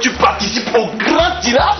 tu participes au grand tirage.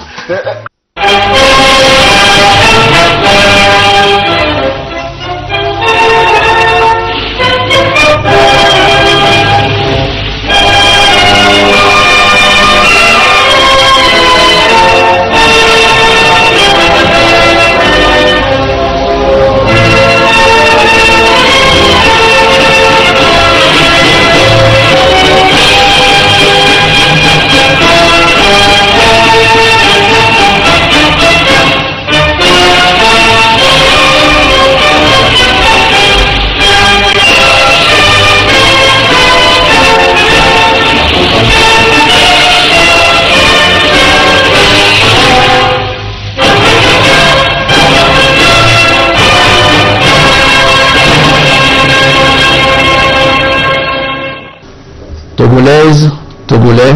Togolaises, Togolais,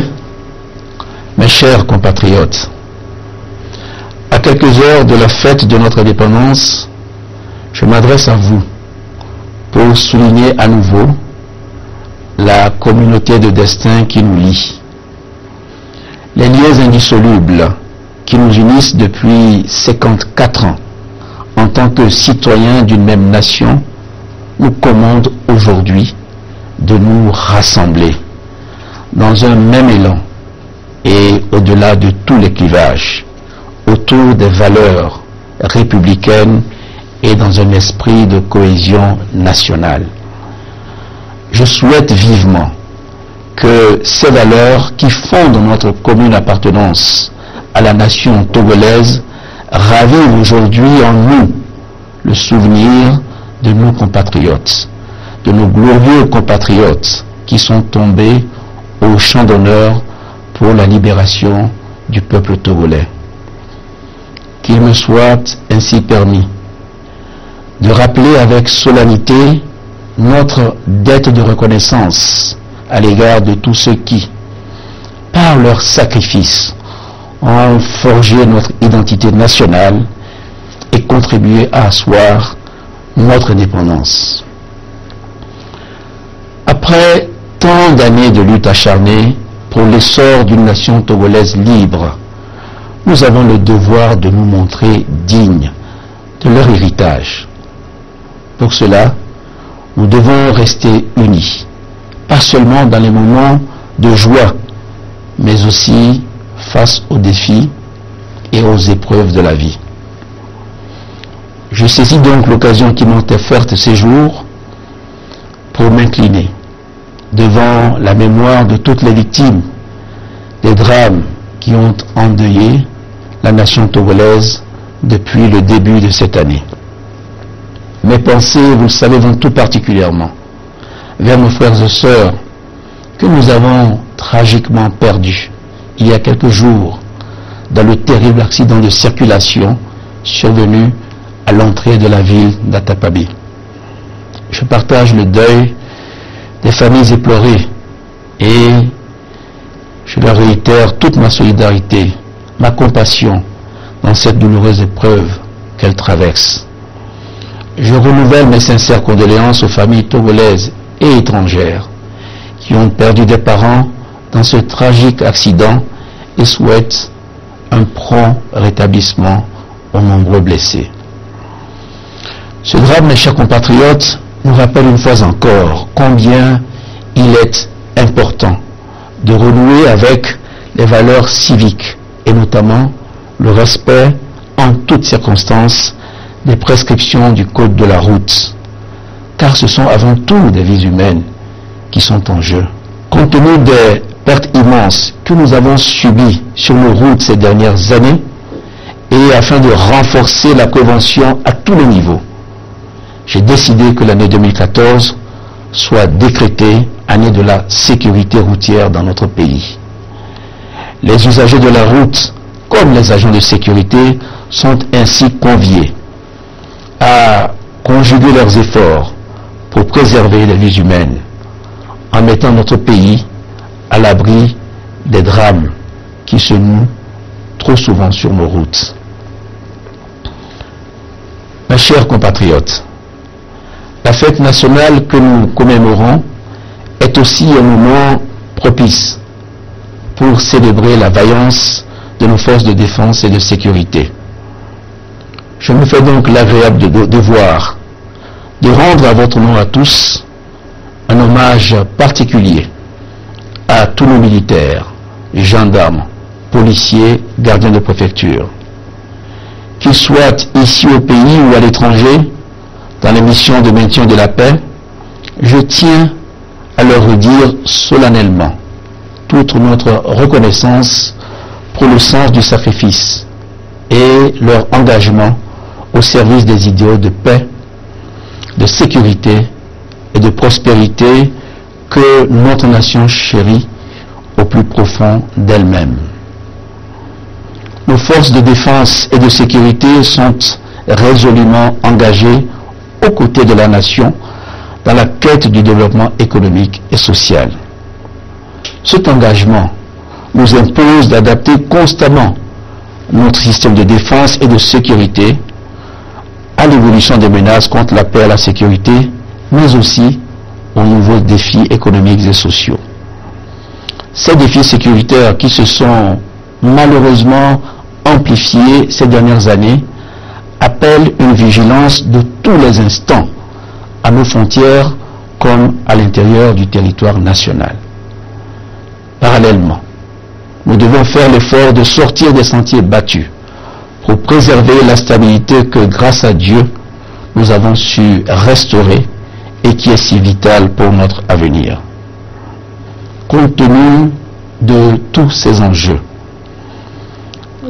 mes chers compatriotes, à quelques heures de la fête de notre indépendance, je m'adresse à vous pour souligner à nouveau la communauté de destin qui nous lie. Les liens indissolubles qui nous unissent depuis 54 ans en tant que citoyens d'une même nation nous commandent aujourd'hui de nous rassembler dans un même élan et au-delà de tous les clivages, autour des valeurs républicaines et dans un esprit de cohésion nationale. Je souhaite vivement que ces valeurs qui fondent notre commune appartenance à la nation togolaise ravivent aujourd'hui en nous le souvenir de nos compatriotes, de nos glorieux compatriotes qui sont tombés au champ d'honneur pour la libération du peuple togolais. Qu'il me soit ainsi permis de rappeler avec solennité notre dette de reconnaissance à l'égard de tous ceux qui, par leur sacrifice, ont forgé notre identité nationale et contribué à asseoir notre indépendance. Après tant d'années de lutte acharnée pour l'essor d'une nation togolaise libre, nous avons le devoir de nous montrer dignes de leur héritage. Pour cela, nous devons rester unis, pas seulement dans les moments de joie, mais aussi face aux défis et aux épreuves de la vie. Je saisis donc l'occasion qui m'ont offerte ces jours pour m'incliner devant la mémoire de toutes les victimes des drames qui ont endeuillé la nation togolaise depuis le début de cette année. Mes pensées, vous le savez, vont tout particulièrement vers nos frères et sœurs que nous avons tragiquement perdus il y a quelques jours dans le terrible accident de circulation survenu à l'entrée de la ville d'Atapabi. Je partage le deuil des familles éplorées et je leur réitère toute ma solidarité, ma compassion dans cette douloureuse épreuve qu'elles traversent. Je renouvelle mes sincères condoléances aux familles togolaises et étrangères qui ont perdu des parents dans ce tragique accident et souhaite un prompt rétablissement aux nombreux blessés. Ce drame, mes chers compatriotes, nous rappelle une fois encore combien il est important de renouer avec les valeurs civiques et notamment le respect en toutes circonstances des prescriptions du code de la route, car ce sont avant tout des vies humaines qui sont en jeu. Compte tenu des pertes immenses que nous avons subies sur nos routes ces dernières années et afin de renforcer la prévention à tous les niveaux, j'ai décidé que l'année 2014 soit décrétée année de la sécurité routière dans notre pays. Les usagers de la route, comme les agents de sécurité, sont ainsi conviés à conjuguer leurs efforts pour préserver les vies humaines, en mettant notre pays à l'abri des drames qui se nouent trop souvent sur nos routes. Mes chers compatriotes, la fête nationale que nous commémorons est aussi un moment propice pour célébrer la vaillance de nos forces de défense et de sécurité. Je me fais donc l'agréable devoir de rendre à votre nom à tous un hommage particulier à tous nos militaires, gendarmes, policiers, gardiens de préfecture. Qu'ils soient ici au pays ou à l'étranger, dans les missions de maintien de la paix, je tiens à leur redire solennellement toute notre reconnaissance pour le sens du sacrifice et leur engagement au service des idéaux de paix, de sécurité et de prospérité que notre nation chérit au plus profond d'elle-même. Nos forces de défense et de sécurité sont résolument engagées aux côtés de la nation dans la quête du développement économique et social. Cet engagement nous impose d'adapter constamment notre système de défense et de sécurité à l'évolution des menaces contre la paix et la sécurité, mais aussi aux nouveaux défis économiques et sociaux. Ces défis sécuritaires qui se sont malheureusement amplifiés ces dernières années appellent une vigilance de tous les instants à nos frontières comme à l'intérieur du territoire national. Parallèlement, nous devons faire l'effort de sortir des sentiers battus pour préserver la stabilité que, grâce à Dieu, nous avons su restaurer et qui est si vitale pour notre avenir. Compte tenu de tous ces enjeux,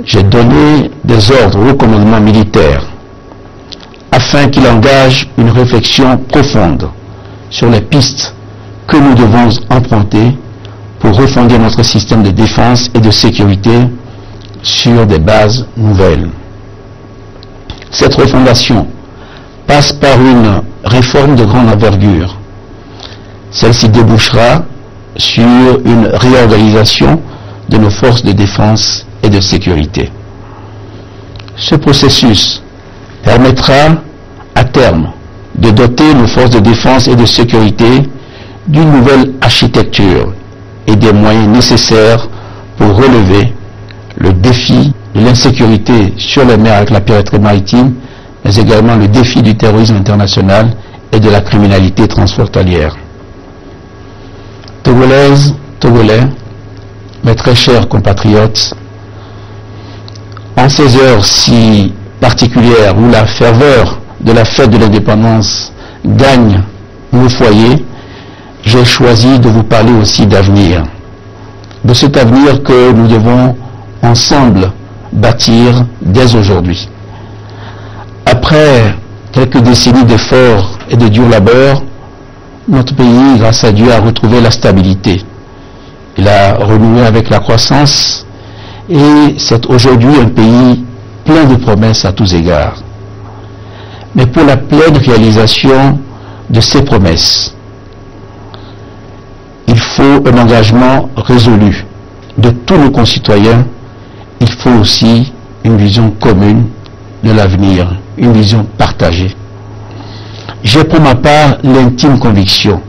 j'ai donné des ordres au commandement militaire afin qu'il engage une réflexion profonde sur les pistes que nous devons emprunter pour refonder notre système de défense et de sécurité sur des bases nouvelles. Cette refondation passe par une réforme de grande envergure. Celle-ci débouchera sur une réorganisation de nos forces de défense et de sécurité. Ce processus permettra à terme de doter nos forces de défense et de sécurité d'une nouvelle architecture et des moyens nécessaires pour relever le défi de l'insécurité sur les mers avec la piraterie maritime, mais également le défi du terrorisme international et de la criminalité transfrontalière. Togolaises, Togolais, mes très chers compatriotes, en ces heures si particulières où la ferveur de la fête de l'indépendance gagne nos foyers, j'ai choisi de vous parler aussi d'avenir. De cet avenir que nous devons ensemble bâtir dès aujourd'hui. Après quelques décennies d'efforts et de dur labeur, notre pays, grâce à Dieu, a retrouvé la stabilité. Il a renoué avec la croissance et c'est aujourd'hui un pays plein de promesses à tous égards. Mais pour la pleine réalisation de ces promesses, il faut un engagement résolu de tous nos concitoyens. Il faut aussi une vision commune de l'avenir, une vision partagée. J'ai pour ma part l'intime conviction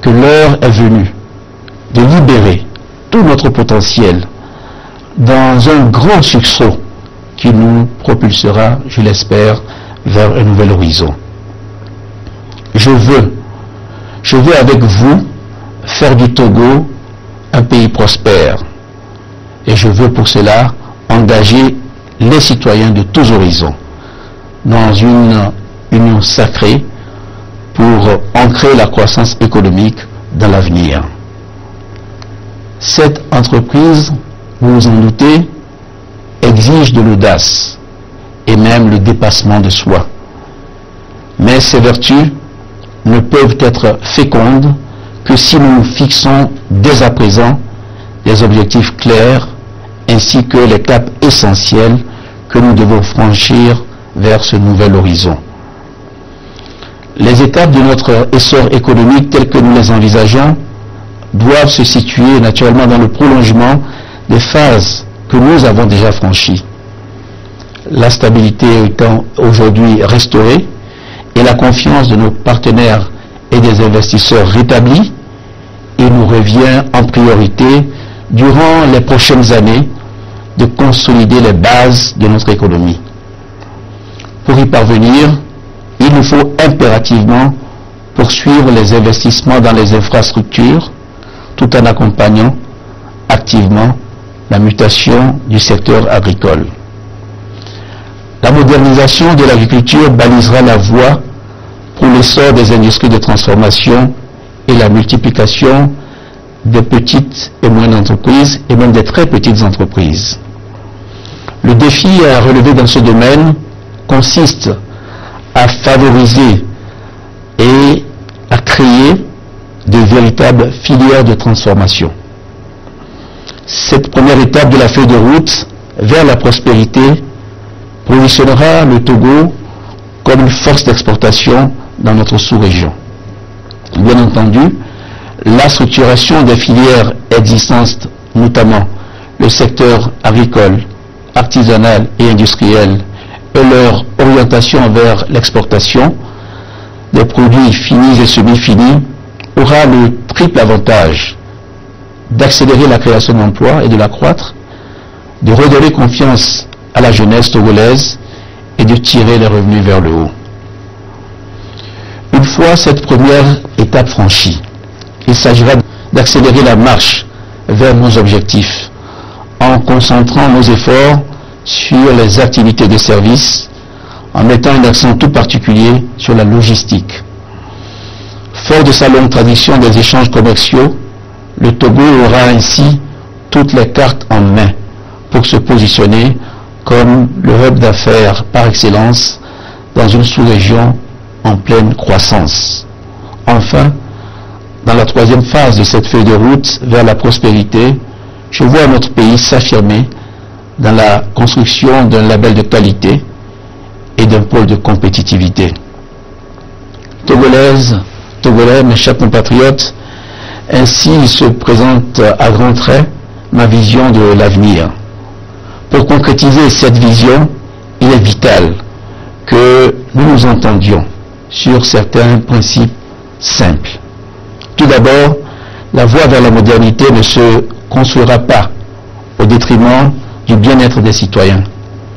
que l'heure est venue de libérer tout notre potentiel dans un grand succès qui nous propulsera, je l'espère, vers un nouvel horizon. Je veux avec vous faire du Togo un pays prospère. Et je veux pour cela engager les citoyens de tous horizons dans une union sacrée pour ancrer la croissance économique dans l'avenir. Cette entreprise, vous vous en doutez, exige de l'audace et même le dépassement de soi. Mais ces vertus ne peuvent être fécondes que si nous nous fixons dès à présent des objectifs clairs ainsi que les caps essentiels que nous devons franchir vers ce nouvel horizon. Les étapes de notre essor économique telles que nous les envisageons doivent se situer naturellement dans le prolongement des phases que nous avons déjà franchies. La stabilité étant aujourd'hui restaurée et la confiance de nos partenaires et des investisseurs rétablis, il nous revient en priorité durant les prochaines années, de consolider les bases de notre économie. Pour y parvenir, il nous faut impérativement poursuivre les investissements dans les infrastructures tout en accompagnant activement la mutation du secteur agricole. La modernisation de l'agriculture balisera la voie pour l'essor des industries de transformation et la multiplication des petites et moyennes entreprises et même des très petites entreprises. Le défi à relever dans ce domaine consiste à favoriser et à créer de véritables filières de transformation. Cette première étape de la feuille de route vers la prospérité positionnera le Togo comme une force d'exportation dans notre sous-région. Bien entendu, la structuration des filières existantes, notamment le secteur agricole, artisanal et industriel, et leur orientation vers l'exportation des produits finis et semi-finis, aura le triple avantage d'accélérer la création d'emplois et de l'accroître, de redonner confiance à la jeunesse togolaise et de tirer les revenus vers le haut. Une fois cette première étape franchie, il s'agira d'accélérer la marche vers nos objectifs en concentrant nos efforts sur les activités de service, en mettant un accent tout particulier sur la logistique. Fort de sa longue tradition des échanges commerciaux, le Togo aura ainsi toutes les cartes en main pour se positionner comme le hub d'affaires par excellence dans une sous-région en pleine croissance. Enfin, dans la troisième phase de cette feuille de route vers la prospérité, je vois notre pays s'affirmer dans la construction d'un label de qualité et d'un pôle de compétitivité. Togolais, mes chers compatriotes, ainsi se présente à grands traits ma vision de l'avenir. Pour concrétiser cette vision, il est vital que nous nous entendions sur certains principes simples. Tout d'abord, la voie vers la modernité ne se construira pas au détriment du bien-être des citoyens.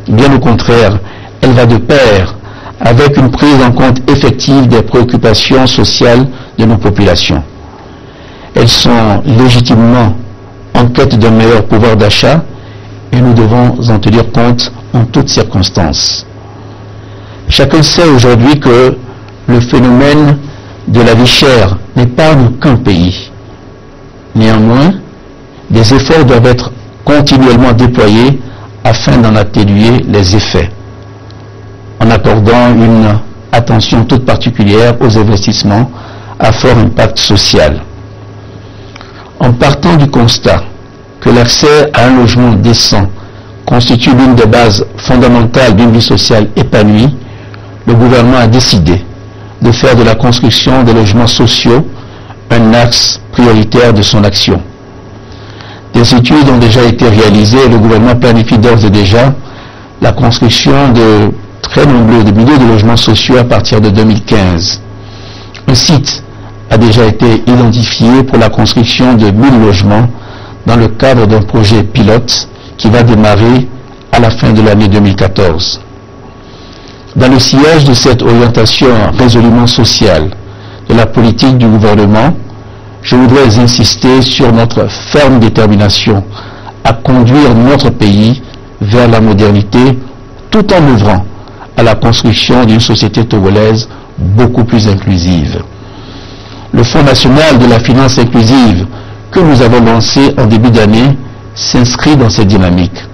Bien au contraire, elle va de pair avec une prise en compte effective des préoccupations sociales de nos populations. Elles sont légitimement en quête d'un meilleur pouvoir d'achat et nous devons en tenir compte en toutes circonstances. Chacun sait aujourd'hui que le phénomène de la vie chère n'est pas en aucun pays. Néanmoins, des efforts doivent être continuellement déployés afin d'en atténuer les effets, en accordant une attention toute particulière aux investissements à fort impact social. En partant du constat que l'accès à un logement décent constitue l'une des bases fondamentales d'une vie sociale épanouie, le gouvernement a décidé de faire de la construction des logements sociaux un axe prioritaire de son action. Des études ont déjà été réalisées et le gouvernement planifie d'ores et déjà la construction de très nombreux milliers de logements sociaux à partir de 2015. Un site a déjà été identifié pour la construction de 1000 logements dans le cadre d'un projet pilote qui va démarrer à la fin de l'année 2014. Dans le sillage de cette orientation résolument sociale de la politique du gouvernement, je voudrais insister sur notre ferme détermination à conduire notre pays vers la modernité tout en ouvrant à la construction d'une société togolaise beaucoup plus inclusive. Le Fonds national de la finance inclusive que nous avons lancé en début d'année s'inscrit dans cette dynamique.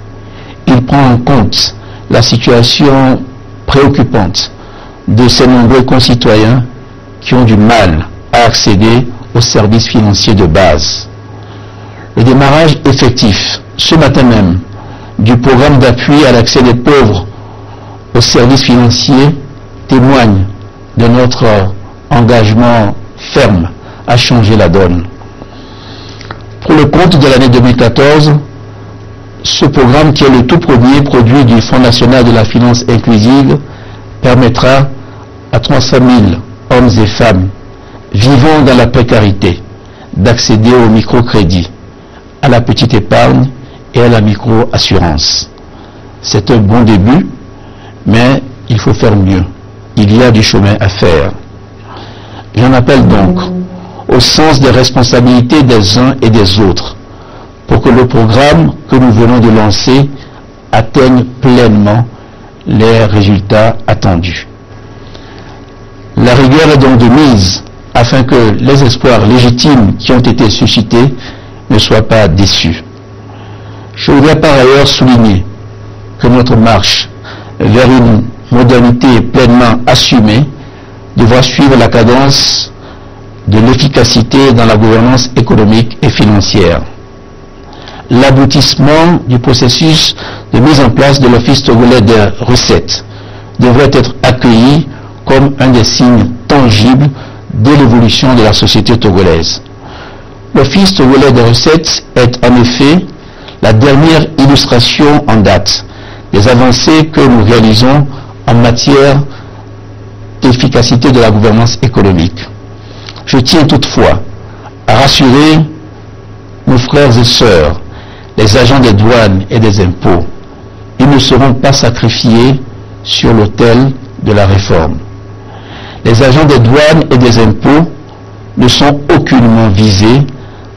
Il prend en compte la situation préoccupante de ces nombreux concitoyens qui ont du mal à accéder aux services financiers de base. Le démarrage effectif, ce matin même, du programme d'appui à l'accès des pauvres aux services financiers témoigne de notre engagement ferme à changer la donne. Pour le compte de l'année 2014, ce programme, qui est le tout premier produit du Fonds national de la finance inclusive, permettra à 300 000 hommes et femmes vivant dans la précarité d'accéder au microcrédit, à la petite épargne et à la micro-assurance. C'est un bon début, mais il faut faire mieux. Il y a du chemin à faire. J'en appelle donc au sens des responsabilités des uns et des autres pour que le programme que nous venons de lancer atteigne pleinement les résultats attendus. La rigueur est donc de mise afin que les espoirs légitimes qui ont été suscités ne soient pas déçus. Je voudrais par ailleurs souligner que notre marche vers une modernité pleinement assumée devra suivre la cadence de l'efficacité dans la gouvernance économique et financière. L'aboutissement du processus de mise en place de l'Office togolais des recettes devrait être accueilli comme un des signes tangibles de l'évolution de la société togolaise. L'Office togolais des recettes est en effet la dernière illustration en date des avancées que nous réalisons en matière d'efficacité de la gouvernance économique. Je tiens toutefois à rassurer nos frères et sœurs, les agents des douanes et des impôts. Ils ne seront pas sacrifiés sur l'autel de la réforme. Les agents des douanes et des impôts ne sont aucunement visés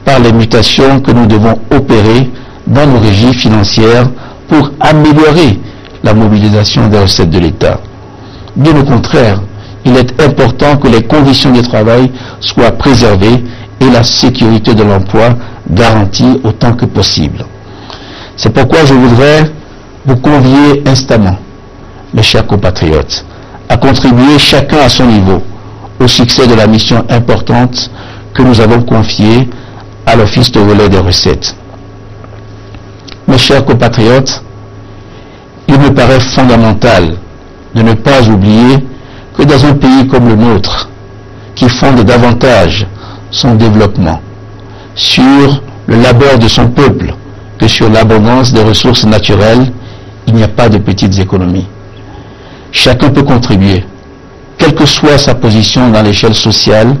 par les mutations que nous devons opérer dans nos régies financières pour améliorer la mobilisation des recettes de l'État. Bien au contraire, il est important que les conditions de travail soient préservées et la sécurité de l'emploi garantie autant que possible. C'est pourquoi je voudrais vous convier instamment, mes chers compatriotes, à contribuer chacun à son niveau au succès de la mission importante que nous avons confiée à l'Office togolais des recettes. Mes chers compatriotes, il me paraît fondamental de ne pas oublier que dans un pays comme le nôtre, qui fonde davantage son développement sur le labeur de son peuple que sur l'abondance des ressources naturelles, il n'y a pas de petites économies. Chacun peut contribuer, quelle que soit sa position dans l'échelle sociale,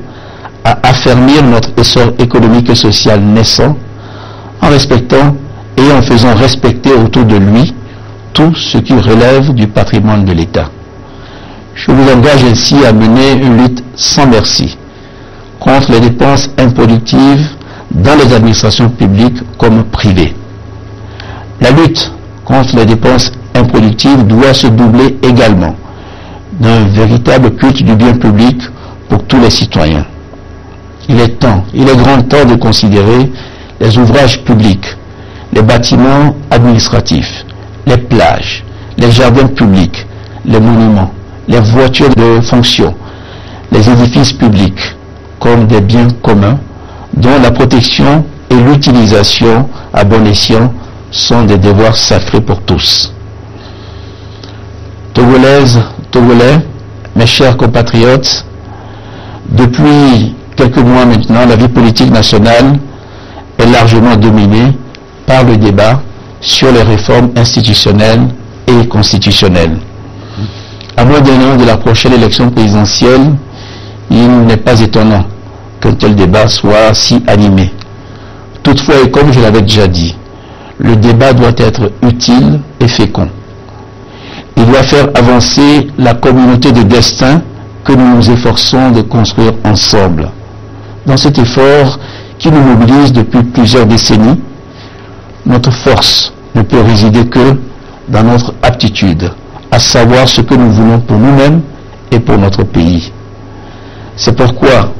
à affermir notre essor économique et social naissant en respectant et en faisant respecter autour de lui tout ce qui relève du patrimoine de l'État. Je vous engage ainsi à mener une lutte sans merci contre les dépenses improductives dans les administrations publiques comme privées. La lutte contre les dépenses improductives doit se doubler également d'un véritable culte du bien public pour tous les citoyens. Il est grand temps de considérer les ouvrages publics, les bâtiments administratifs, les plages, les jardins publics, les monuments, les voitures de fonction, les édifices publics comme des biens communs dont la protection et l'utilisation à bon escient sont des devoirs sacrés pour tous. Togolaises, Togolais, mes chers compatriotes, depuis quelques mois maintenant, la vie politique nationale est largement dominée par le débat sur les réformes institutionnelles et constitutionnelles. À moins d'un an de la prochaine élection présidentielle, il n'est pas étonnant qu'un tel débat soit si animé. Toutefois, et comme je l'avais déjà dit, le débat doit être utile et fécond. Il doit faire avancer la communauté de destin que nous nous efforçons de construire ensemble. Dans cet effort qui nous mobilise depuis plusieurs décennies, notre force ne peut résider que dans notre aptitude à savoir ce que nous voulons pour nous-mêmes et pour notre pays. C'est pourquoi,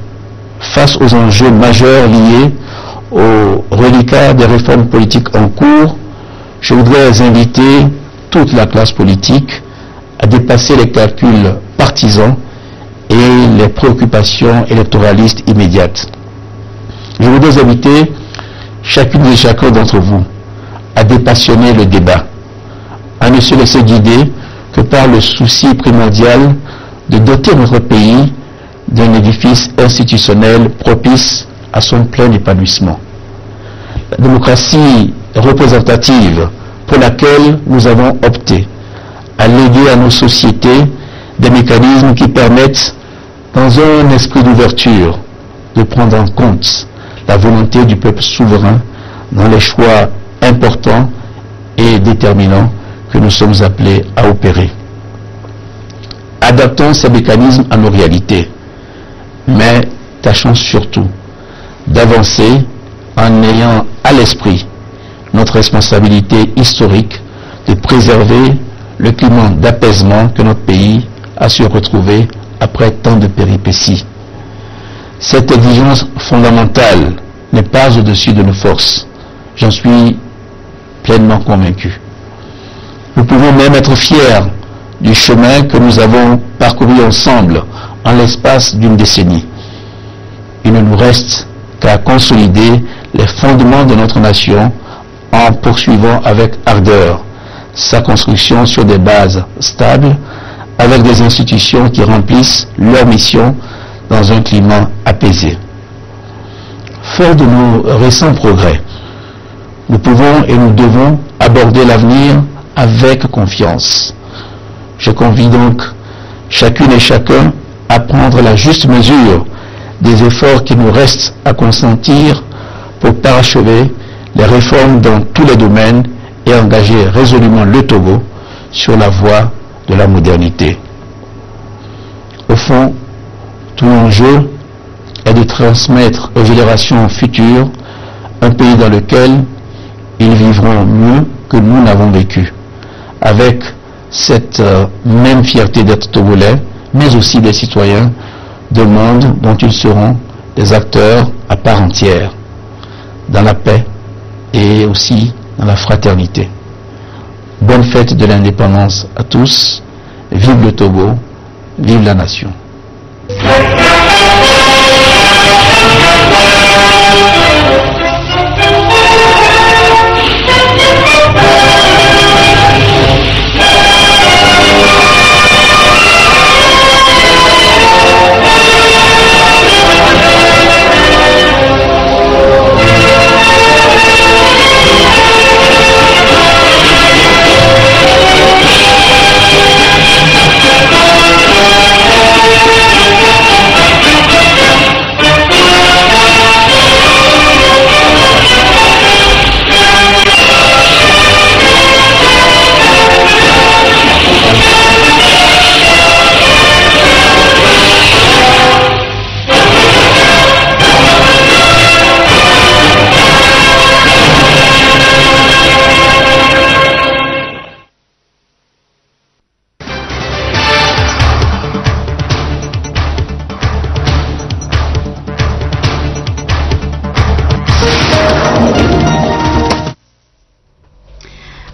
face aux enjeux majeurs liés aux reliquats des réformes politiques en cours, je voudrais inviter toute la classe politique à dépasser les calculs partisans et les préoccupations électoralistes immédiates. Je voudrais inviter chacune et chacun d'entre vous à dépassionner le débat, à ne se laisser guider que par le souci primordial de doter notre pays d'un édifice institutionnel propice à son plein épanouissement. La démocratie représentative pour laquelle nous avons opté à léguer à nos sociétés des mécanismes qui permettent, dans un esprit d'ouverture, de prendre en compte la volonté du peuple souverain dans les choix importants et déterminants que nous sommes appelés à opérer. Adaptons ces mécanismes à nos réalités, mais tâchons surtout d'avancer en ayant à l'esprit notre responsabilité historique de préserver le climat d'apaisement que notre pays a su retrouver après tant de péripéties. Cette exigence fondamentale n'est pas au-dessus de nos forces. J'en suis pleinement convaincu. Nous pouvons même être fiers du chemin que nous avons parcouru ensemble en l'espace d'une décennie. Il ne nous reste qu'à consolider les fondements de notre nation en poursuivant avec ardeur sa construction sur des bases stables, avec des institutions qui remplissent leur mission dans un climat apaisé. Fort de nos récents progrès, nous pouvons et nous devons aborder l'avenir avec confiance. Je convie donc chacune et chacun à prendre la juste mesure des efforts qui nous restent à consentir pour parachever les réformes dans tous les domaines et engager résolument le Togo sur la voie de la modernité. Au fond, tout l'enjeu est de transmettre aux générations futures un pays dans lequel ils vivront mieux que nous n'avons vécu, avec cette même fierté d'être Togolais, mais aussi des citoyens d'un monde dont ils seront des acteurs à part entière, dans la paix et aussi dans la fraternité. Bonne fête de l'indépendance à tous, vive le Togo, vive la nation.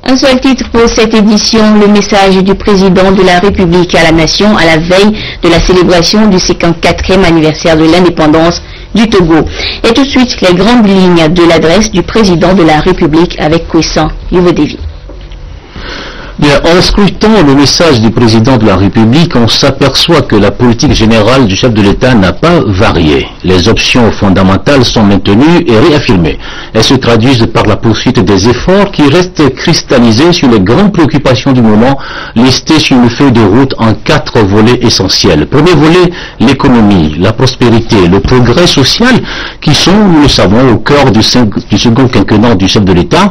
Un seul titre pour cette édition, le message du président de la République à la nation à la veille de la célébration du 54e anniversaire de l'indépendance du Togo. Et tout de suite, les grandes lignes de l'adresse du président de la République avec Kwessan Yuvodevi. Bien, en scrutant le message du président de la République, on s'aperçoit que la politique générale du chef de l'État n'a pas varié. Les options fondamentales sont maintenues et réaffirmées. Elles se traduisent par la poursuite des efforts qui restent cristallisés sur les grandes préoccupations du moment, listées sur une feuille de route en 4 volets essentiels. Premier volet, l'économie, la prospérité, le progrès social, qui sont, nous le savons, au cœur du second quinquennat du chef de l'État,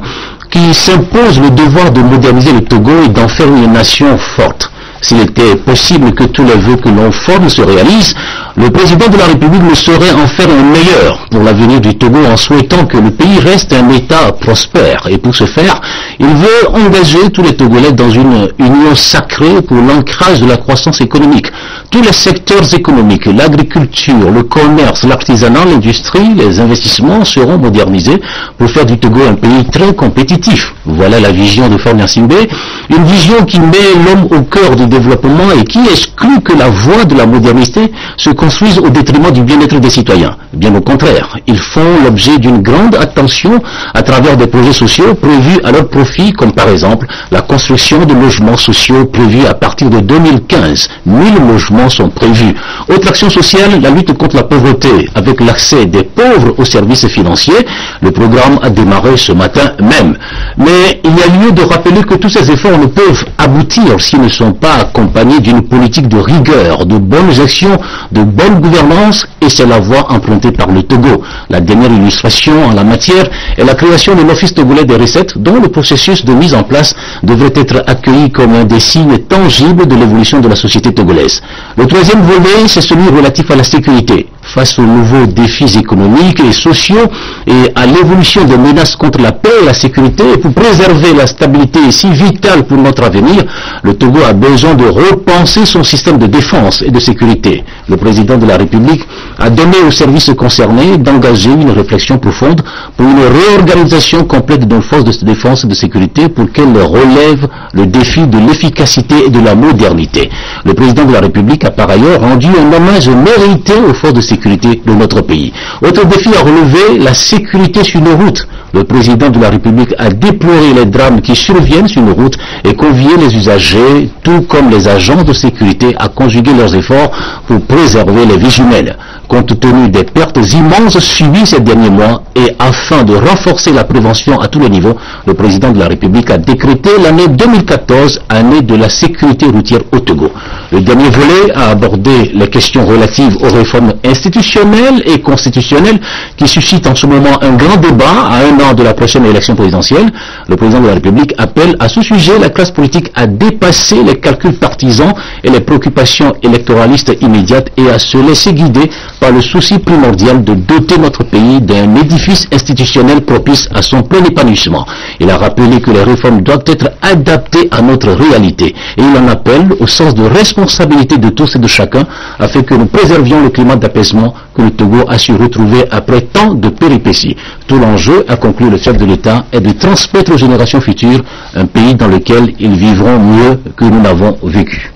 qui s'impose le devoir de moderniser le Togo et d'en faire une nation forte. S'il était possible que tous les vœux que l'on forme se réalisent, le président de la République ne saurait en faire un meilleur pour l'avenir du Togo en souhaitant que le pays reste un État prospère. Et pour ce faire, il veut engager tous les Togolais dans une union sacrée pour l'ancrage de la croissance économique. Tous les secteurs économiques, l'agriculture, le commerce, l'artisanat, l'industrie, les investissements seront modernisés pour faire du Togo un pays très compétitif. Voilà la vision de Faure Gnassingbé, une vision qui met l'homme au cœur du développement et qui exclut que la voie de la modernité se construise au détriment du bien-être des citoyens. Bien au contraire, ils font l'objet d'une grande attention à travers des projets sociaux prévus à leur profit, comme par exemple la construction de logements sociaux prévus à partir de 2015. 1000 logements développement sont prévus. Autre action sociale, la lutte contre la pauvreté, avec l'accès des pauvres aux services financiers. Le programme a démarré ce matin même. Mais il y a lieu de rappeler que tous ces efforts ne peuvent aboutir s'ils ne sont pas accompagnés d'une politique de rigueur, de bonnes actions, de bonne gouvernance, et c'est la voie empruntée par le Togo. La dernière illustration en la matière est la création de l'Office togolais des recettes, dont le processus de mise en place devrait être accueilli comme un des signes tangibles de l'évolution de la société togolaise. Le troisième volet, c'est celui relatif à la sécurité. Face aux nouveaux défis économiques et sociaux et à l'évolution des menaces contre la paix et la sécurité, et pour préserver la stabilité si vitale pour notre avenir, le Togo a besoin de repenser son système de défense et de sécurité. Le président de la République a donné aux services concernés d'engager une réflexion profonde pour une réorganisation complète de nos forces de défense et de sécurité pour qu'elles relèvent le défi de l'efficacité et de la modernité. Le président de la République a par ailleurs rendu un hommage mérité aux forces de sécurité de notre pays. Autre défi à relever, la sécurité sur nos routes. Le président de la République a déploré les drames qui surviennent sur nos routes et convié les usagers, tout comme les agents de sécurité, à conjuguer leurs efforts pour préserver les vies humaines. Compte tenu des pertes immenses subies ces derniers mois et afin de renforcer la prévention à tous les niveaux, le président de la République a décrété l'année 2014 année de la sécurité routière au Togo. Le dernier volet a abordé les questions relatives aux réformes institutionnelles et constitutionnelles qui suscitent en ce moment un grand débat à un an de la prochaine élection présidentielle. Le président de la République appelle à ce sujet la classe politique à dépasser les calculs partisans et les préoccupations électoralistes immédiates et à se laisser guider par le souci primordial de doter notre pays d'un édifice institutionnel propice à son plein épanouissement. Il a rappelé que les réformes doivent être adaptées à notre réalité et il en appelle au sens de responsabilité de tous et de chacun afin que nous préservions le climat d'apaisement que le Togo a su retrouver après tant de péripéties. Tout l'enjeu, a conclu le chef de l'État, est de transmettre aux générations futures un pays dans lequel ils vivront mieux que nous n'avons vécu.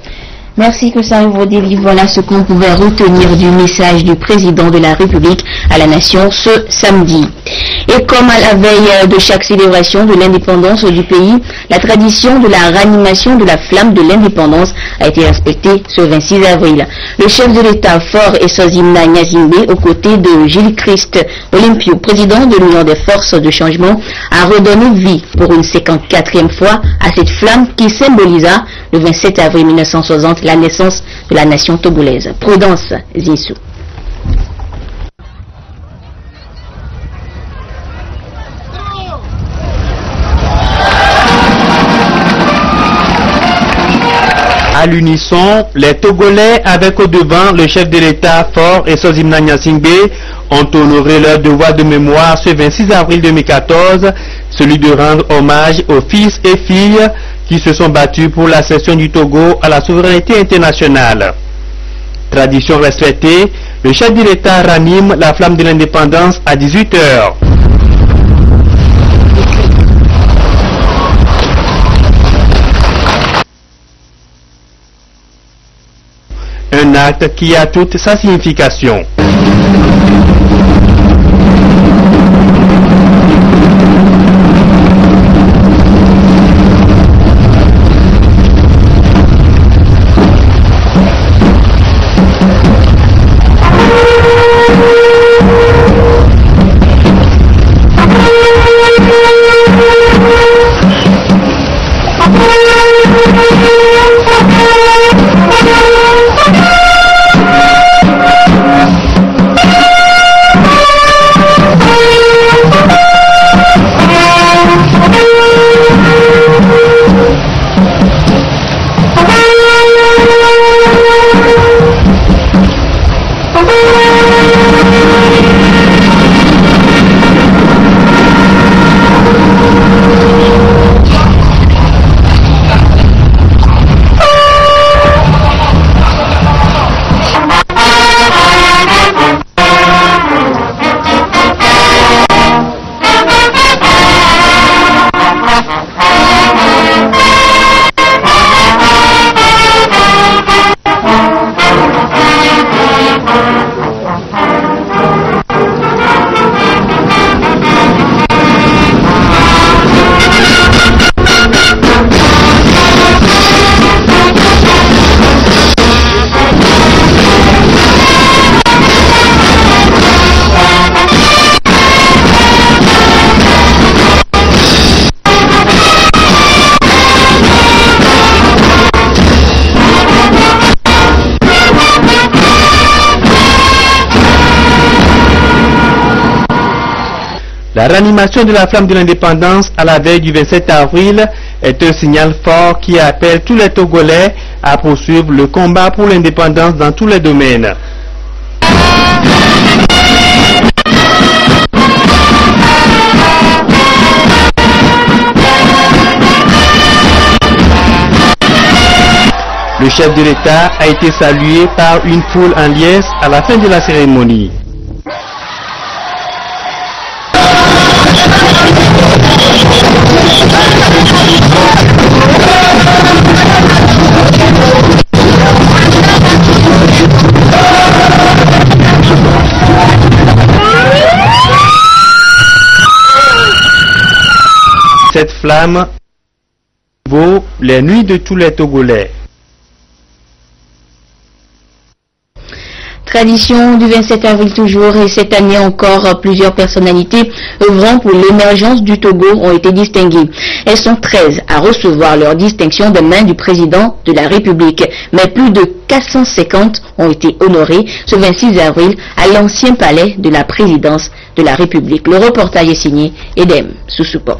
Merci Koussan Vodeli. Voilà ce qu'on pouvait retenir du message du président de la République à la nation ce samedi. Et comme à la veille de chaque célébration de l'indépendance du pays, la tradition de la ranimation de la flamme de l'indépendance a été respectée ce 26 avril. Le chef de l'État, Faure Essozimna Gnassingbé, aux côtés de Gilles Christ Olympio, président de l'Union des forces de changement, a redonné vie pour une 54e fois à cette flamme qui symbolisa le 27 avril 1960 la naissance de la nation togolaise. Prudence Zinsou. À l'unisson, les Togolais, avec au devant le chef de l'État Faure Essozimna Gnassingbé, ont honoré leur devoir de mémoire ce 26 avril 2014, celui de rendre hommage aux fils et filles qui se sont battus pour l'accession du Togo à la souveraineté internationale. Tradition respectée, le chef de l'État ranime la flamme de l'indépendance à 18 h. Un acte qui a toute sa signification. La réanimation de la flamme de l'indépendance à la veille du 27 avril est un signal fort qui appelle tous les Togolais à poursuivre le combat pour l'indépendance dans tous les domaines. Le chef de l'État a été salué par une foule en liesse à la fin de la cérémonie. Cette flamme vaut les nuits de tous les Togolais. Tradition du 27 avril toujours, et cette année encore, plusieurs personnalités œuvrant pour l'émergence du Togo ont été distinguées. Elles sont 13 à recevoir leur distinction des mains du président de la République, mais plus de 450 ont été honorées ce 26 avril à l'ancien palais de la présidence de la République. Le reportage est signé Edem Soussoupo.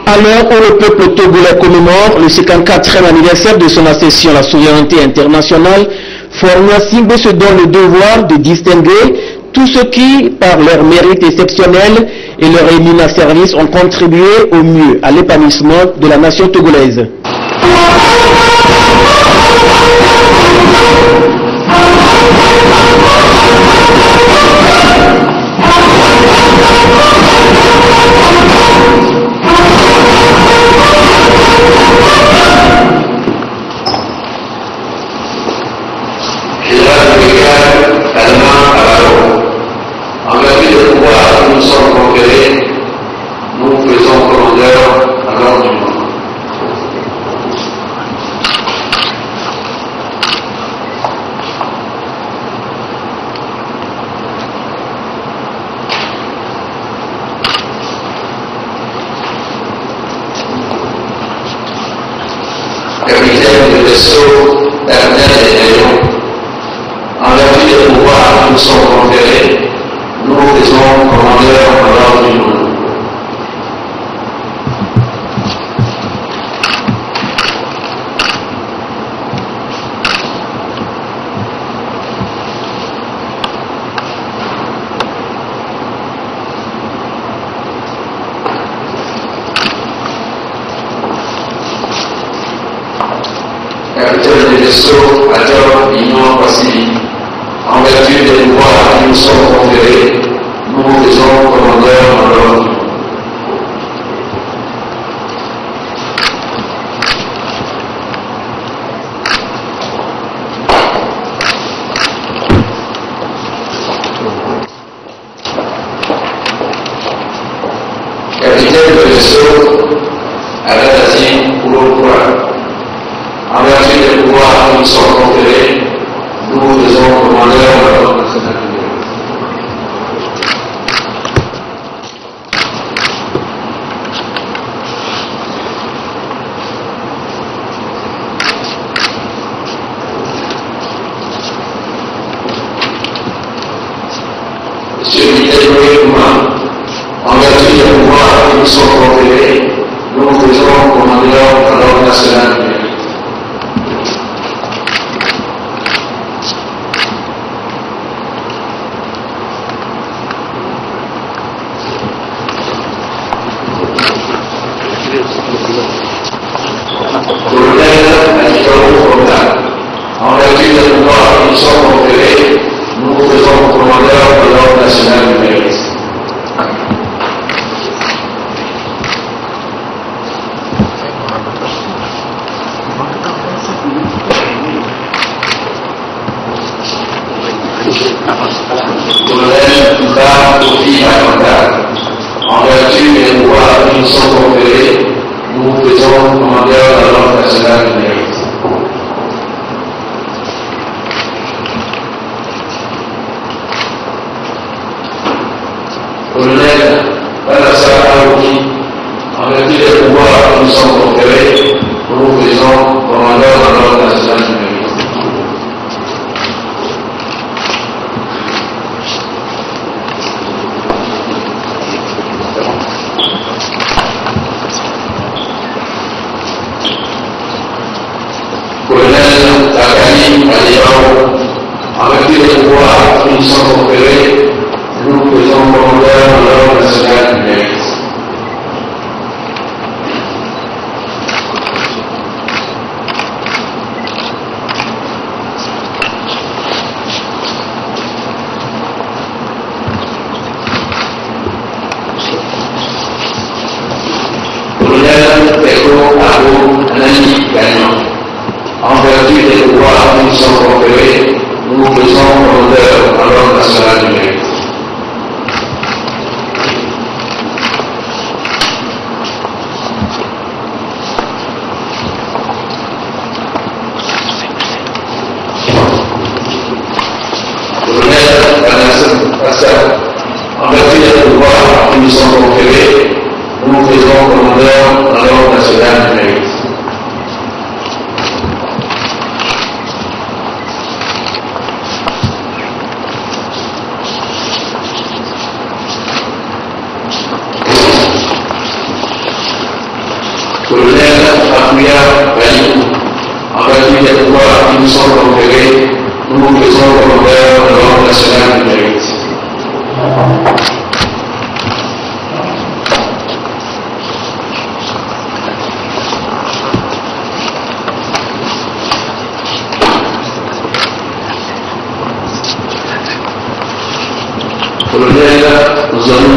À l'heure où le peuple togolais commémore le 54e anniversaire de son accession à la souveraineté internationale, Faure Gnassingbé se donne le devoir de distinguer tous ceux qui, par leur mérite exceptionnel et leur éminent service, ont contribué au mieux à l'épanouissement de la nation togolaise. Capitaine de vaisseau Bernard Léon, en vertu des pouvoirs qui nous sont conférés, nous faisons commandeur en l'ordre du monde. Capitaine du vaisseau Adolphe Ignan Vassili, en vertu des pouvoirs qui nous sont conférés, nous faisons commandeur en l'ordre du monde. Capitaine du vaisseau Aladazine Kouloukoua, en vertu des pouvoirs qui nous sont conférés, nous faisons commandeur de l'ordre national. Monsieur Michel Kouma, en vertu des pouvoirs qui nous sont conférés, nous faisons commandeur de l'ordre national. En vertu des pouvoirs qui nous sont conférés, nous faisons commandeur de l'ordre national du mérite. Dabo Nani gagnant. En vertu des pouvoirs qui nous sont conférés, nous nous faisons commandeur à l'ordre national du mérite. En vertu des pouvoirs qui nous sont conférés, nous nous faisons commandeur à l'ordre national du mérite. Colonel Appuya Bayou, en vertu des pouvoirs qui nous sont conférés, nous nous faisons commandeur de l'ordre national du mérite. Colonel, nous allons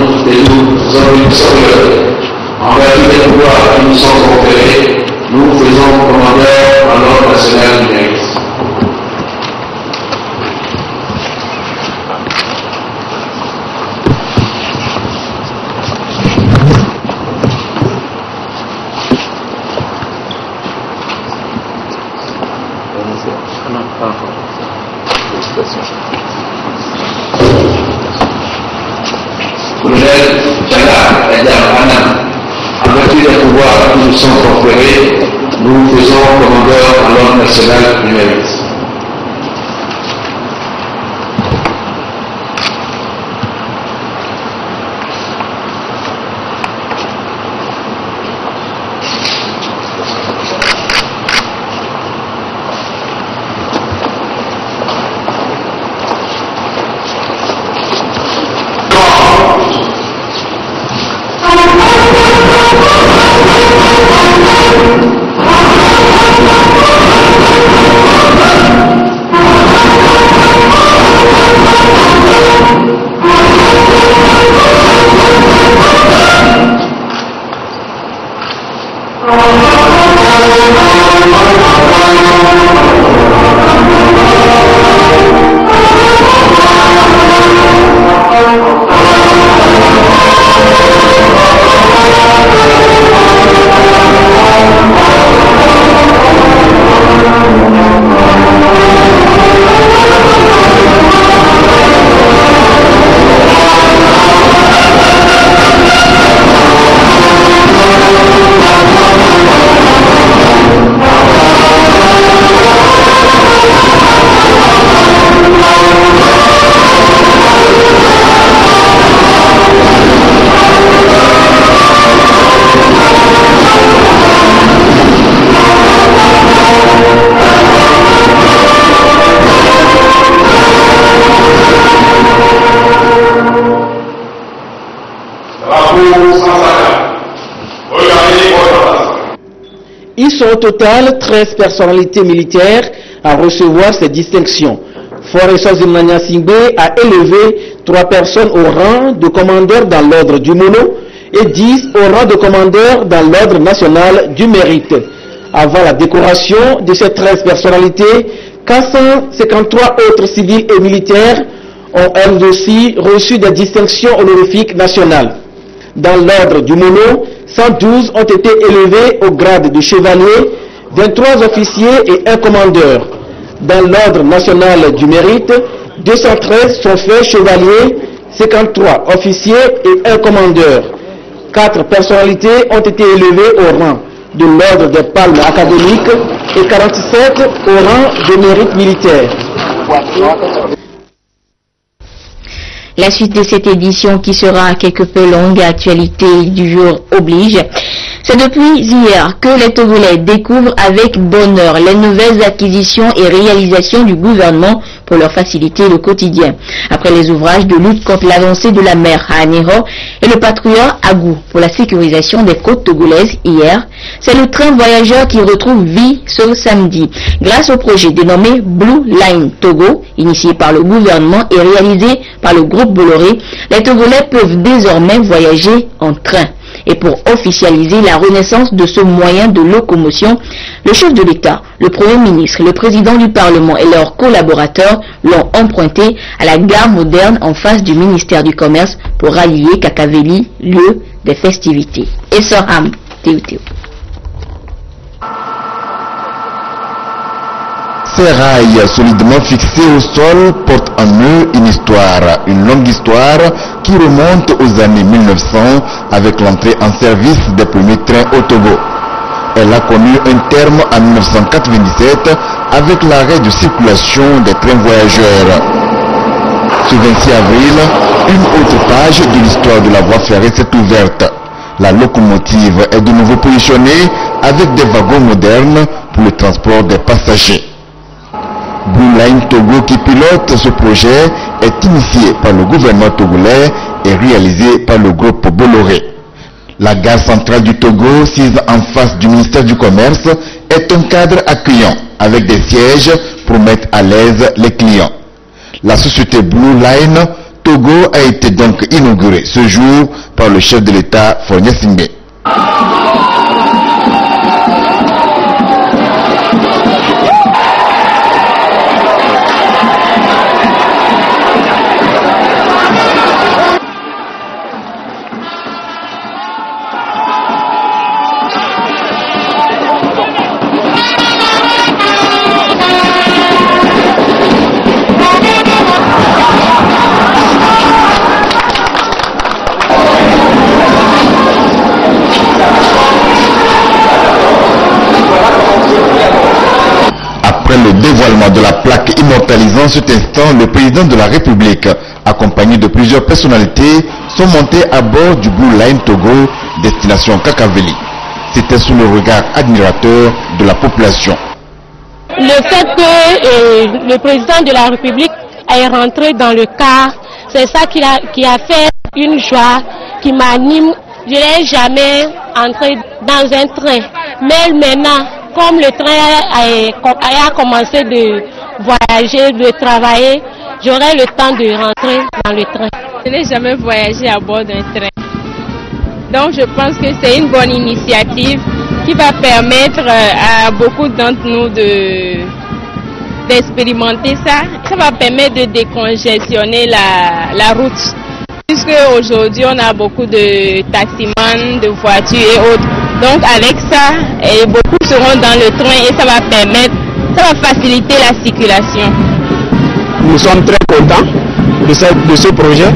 en vertu des pouvoirs qui nous sont conférés, nous nous faisons commandeur à l'ordre national du mérite. Colonel Jala Edar, en vertu des pouvoirs qui nous sont conférés, nous nous faisons commandeur à l'ordre national du mérite. Ils sont au total 13 personnalités militaires à recevoir ces distinctions. Faure Sozimnanya Singbe a élevé 3 personnes au rang de commandeur dans l'ordre du Mono et 10 au rang de commandeur dans l'ordre national du mérite. Avant la décoration de ces 13 personnalités, 453 autres civils et militaires ont elles aussi reçu des distinctions honorifiques nationales. Dans l'ordre du Mono, 112 ont été élevés au grade de chevalier, 23 officiers et un commandeur. Dans l'ordre national du mérite, 213 sont faits chevaliers, 53 officiers et un commandeur. 4 personnalités ont été élevées au rang de l'ordre des palmes académiques et 47 au rang de mérite militaire. La suite de cette édition qui sera quelque peu longue, actualité du jour oblige. C'est depuis hier que les Togolais découvrent avec bonheur les nouvelles acquisitions et réalisations du gouvernement pour leur faciliter le quotidien. Après les ouvrages de lutte contre l'avancée de la mer à Anéro et le patrouilleur Agou pour la sécurisation des côtes togolaises hier, c'est le train voyageur qui retrouve vie ce samedi. Grâce au projet dénommé Blue Line Togo, initié par le gouvernement et réalisé par le groupe Bolloré, les Togolais peuvent désormais voyager en train. Et pour officialiser la renaissance de ce moyen de locomotion, le chef de l'État, le Premier ministre, le président du Parlement et leurs collaborateurs l'ont emprunté à la gare moderne en face du ministère du Commerce pour rallier Kakaveli, lieu des festivités. Et Soham Théo. Ces rails solidement fixés au sol portent en eux une longue histoire qui remonte aux années 1900 avec l'entrée en service des premiers trains au Togo. Elle a connu un terme en 1997 avec l'arrêt de circulation des trains voyageurs. Ce 26 avril, une autre page de l'histoire de la voie ferrée s'est ouverte. La locomotive est de nouveau positionnée avec des wagons modernes pour le transport des passagers. Blue Line Togo qui pilote ce projet est initié par le gouvernement togolais et réalisé par le groupe Bolloré. La gare centrale du Togo, sise en face du ministère du Commerce, est un cadre accueillant avec des sièges pour mettre à l'aise les clients. La société Blue Line Togo a été donc inaugurée ce jour par le chef de l'État, Faure Gnassingbé. Le dévoilement de la plaque immortalisant cet instant, le président de la République, accompagné de plusieurs personnalités, sont montés à bord du Blue Line Togo, destination Kakaveli. C'était sous le regard admirateur de la population. Le fait que le président de la République est rentré dans le car, c'est ça qui a fait une joie qui m'anime. Je n'ai jamais entré dans un train, mais maintenant, comme le train a commencé de voyager, de travailler, j'aurai le temps de rentrer dans le train. Je n'ai jamais voyagé à bord d'un train. Donc je pense que c'est une bonne initiative qui va permettre à beaucoup d'entre nous d'expérimenter ça. Ça va permettre de décongestionner la route. Puisque aujourd'hui on a beaucoup de taximans, de voitures et autres. Donc avec ça, beaucoup seront dans le train et ça va faciliter la circulation. Nous sommes très contents de ce projet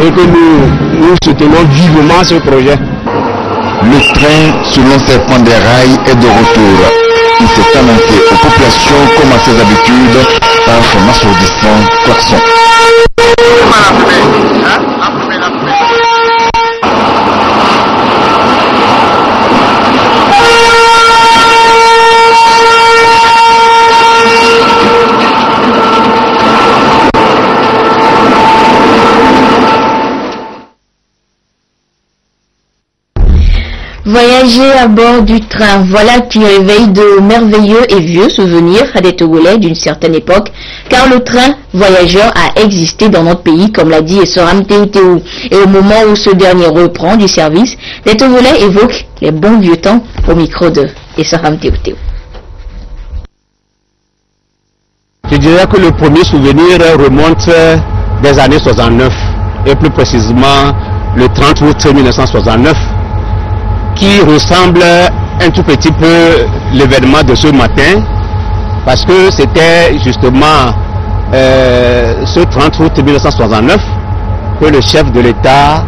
et que nous soutenons vivement ce projet. Le train, selon Serpent des Rails, est de retour. Il s'est annoncé aux populations comme à ses habitudes par son assourdissant klaxon. Voyager à bord du train, voilà qui réveille de merveilleux et vieux souvenirs à des Togolais d'une certaine époque, car le train voyageur a existé dans notre pays, comme l'a dit Soham Théo. Et au moment où ce dernier reprend du service, les Togolais évoquent les bons vieux temps au micro de Soham Théo. Je dirais que le premier souvenir remonte des années 69, et plus précisément le 30 août 1969. Qui ressemble un tout petit peu l'événement de ce matin, parce que c'était justement ce 30 août 1969 que le chef de l'État